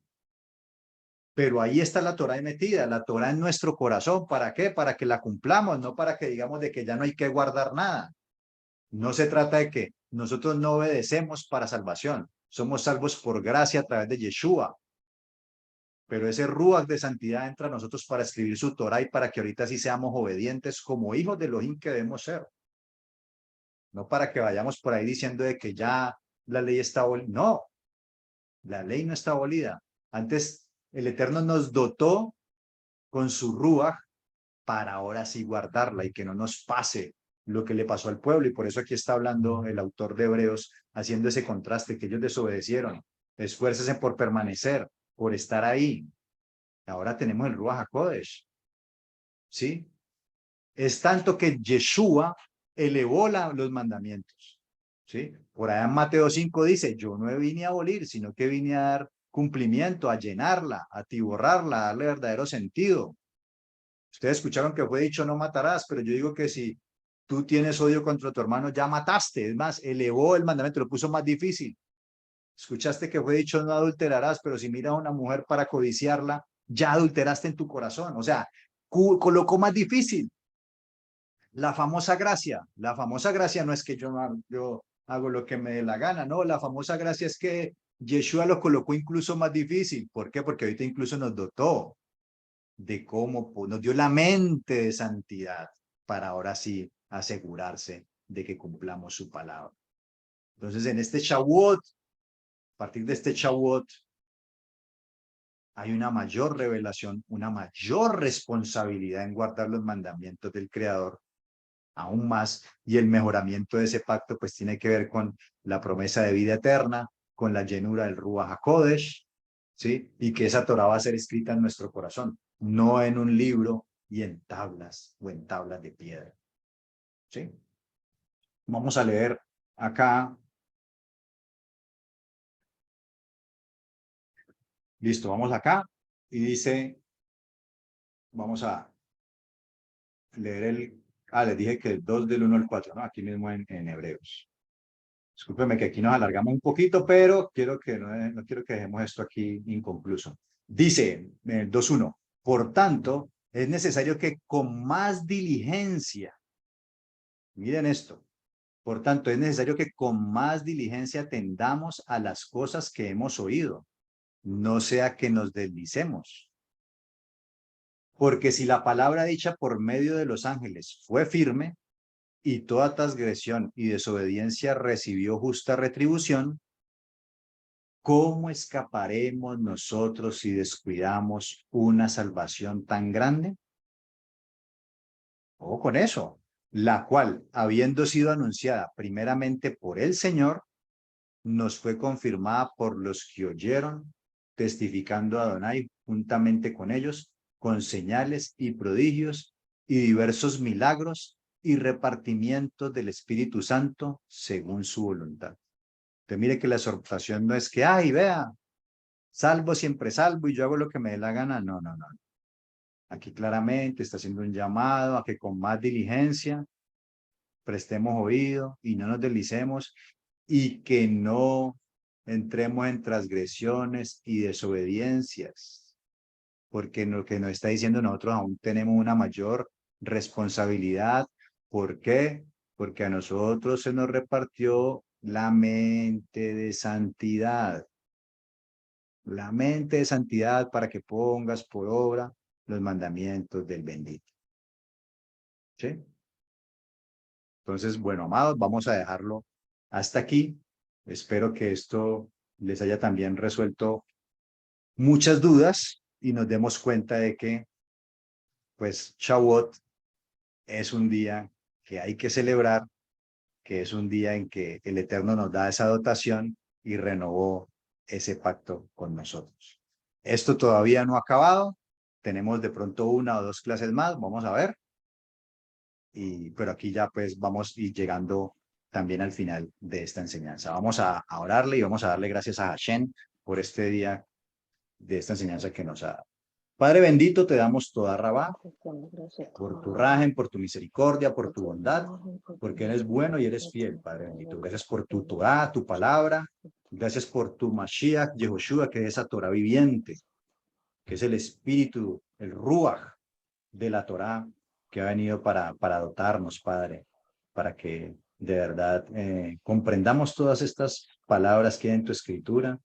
Pero ahí está la Torá metida, la Torá en nuestro corazón, ¿para qué? Para que la cumplamos, no para que digamos de que ya no hay que guardar nada. No se trata de que nosotros no obedecemos para salvación. Somos salvos por gracia a través de Yeshua. Pero ese Ruach de santidad entra a nosotros para escribir su Torah y para que ahorita sí seamos obedientes como hijos de Elohim que debemos ser. No para que vayamos por ahí diciendo de que ya la ley está abolida. No, la ley no está abolida. Antes el Eterno nos dotó con su Ruach para ahora sí guardarla y que no nos pase lo que le pasó al pueblo. Y por eso aquí está hablando el autor de Hebreos, haciendo ese contraste, que ellos desobedecieron. Esfuércese por permanecer, por estar ahí. Ahora tenemos el Ruach HaKodesh, ¿sí? Es tanto que Yeshua elevó los mandamientos, ¿sí? Por allá en Mateo 5 dice, yo no vine a abolir, sino que vine a dar cumplimiento, a llenarla, a atiborrarla, a darle verdadero sentido. Ustedes escucharon que fue dicho no matarás, pero yo digo que si tú tienes odio contra tu hermano, ya mataste. Es más, elevó el mandamiento, lo puso más difícil. Escuchaste que fue dicho no adulterarás, pero si miras a una mujer para codiciarla, ya adulteraste en tu corazón. O sea, colocó más difícil. La famosa gracia no es que yo hago lo que me dé la gana, no, la famosa gracia es que Yeshua lo colocó incluso más difícil. ¿Por qué? Porque ahorita incluso nos dotó de cómo nos dio la mente de santidad para ahora sí asegurarse de que cumplamos su palabra. Entonces, en este Shavuot, a partir de este Shavuot, hay una mayor revelación, una mayor responsabilidad en guardar los mandamientos del Creador, aún más, y el mejoramiento de ese pacto pues tiene que ver con la promesa de vida eterna, con la llenura del Ruach HaKodesh, ¿sí? Y que esa Torah va a ser escrita en nuestro corazón, no en un libro y en tablas o en tablas de piedra, ¿sí? Vamos a leer acá. Listo, vamos acá y dice, vamos a leer les dije que el 2 del 1 al 4, ¿no? Aquí mismo en Hebreos. Discúlpeme que aquí nos alargamos un poquito, pero quiero que no quiero que dejemos esto aquí inconcluso. Dice 2.1, por tanto, es necesario que con más diligencia, miren esto, por tanto, es necesario que con más diligencia atendamos a las cosas que hemos oído, no sea que nos deslicemos. Porque si la palabra dicha por medio de los ángeles fue firme, y toda transgresión y desobediencia recibió justa retribución, ¿cómo escaparemos nosotros si descuidamos una salvación tan grande? O con eso, la cual, habiendo sido anunciada primeramente por el Señor, nos fue confirmada por los que oyeron, testificando a Adonai juntamente con ellos, con señales y prodigios y diversos milagros y repartimientos del Espíritu Santo según su voluntad. Entonces mire que la exhortación no es que, ay, vea, salvo siempre salvo y yo hago lo que me dé la gana. No, no, no. Aquí claramente está haciendo un llamado a que con más diligencia prestemos oído y no nos deslicemos y que no entremos en transgresiones y desobediencias, porque lo que nos está diciendo nosotros aún tenemos una mayor responsabilidad. ¿Por qué? Porque a nosotros se nos repartió la mente de santidad. La mente de santidad para que pongas por obra los mandamientos del bendito. ¿Sí? Entonces, bueno, amados, vamos a dejarlo hasta aquí. Espero que esto les haya también resuelto muchas dudas y nos demos cuenta de que, pues, Shavuot es un día que hay que celebrar, que es un día en que el Eterno nos da esa dotación y renovó ese pacto con nosotros. Esto todavía no ha acabado. Tenemos de pronto una o dos clases más, vamos a ver. Pero aquí ya pues vamos a ir llegando también al final de esta enseñanza. Vamos a orarle y vamos a darle gracias a Hashem por este día de esta enseñanza que nos ha dado. Padre bendito, te damos toda rabá por tu rajen, por tu misericordia, por tu bondad, porque eres bueno y eres fiel, Padre bendito. Gracias por tu Torah, tu palabra. Gracias por tu Mashiach, Yehoshua, que es esa Torah viviente, que es el espíritu, el Ruach de la Torah que ha venido para dotarnos, Padre, para que de verdad comprendamos todas estas palabras que hay en tu escritura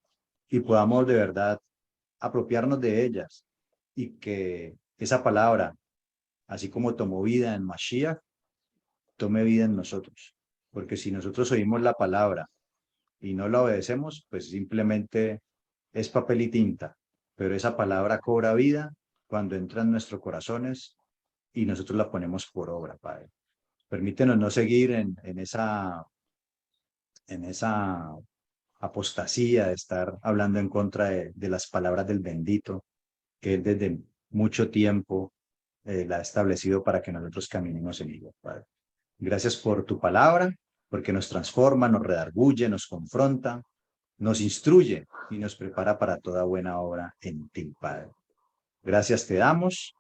y podamos de verdad apropiarnos de ellas y que esa palabra, así como tomó vida en Mashiach, tome vida en nosotros. Porque si nosotros oímos la palabra y no la obedecemos, pues simplemente es papel y tinta. Pero esa palabra cobra vida cuando entra en nuestros corazones y nosotros la ponemos por obra, Padre. Permítenos no seguir en esa apostasía de estar hablando en contra de las palabras del bendito, que Él desde mucho tiempo la ha establecido para que nosotros caminemos en ella, Padre. Gracias por tu palabra, porque nos transforma, nos redarguye, nos confronta, nos instruye y nos prepara para toda buena obra en ti, Padre. Gracias te damos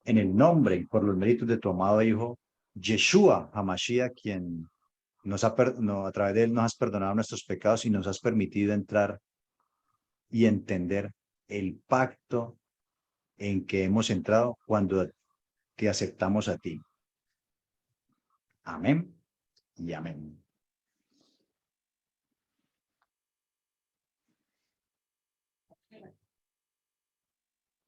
en el nombre y por los méritos de tu amado Hijo, Yeshua HaMashiach, quien a través de él nos has perdonado nuestros pecados y nos has permitido entrar y entender el pacto en que hemos entrado cuando te aceptamos a ti. Amén y amén.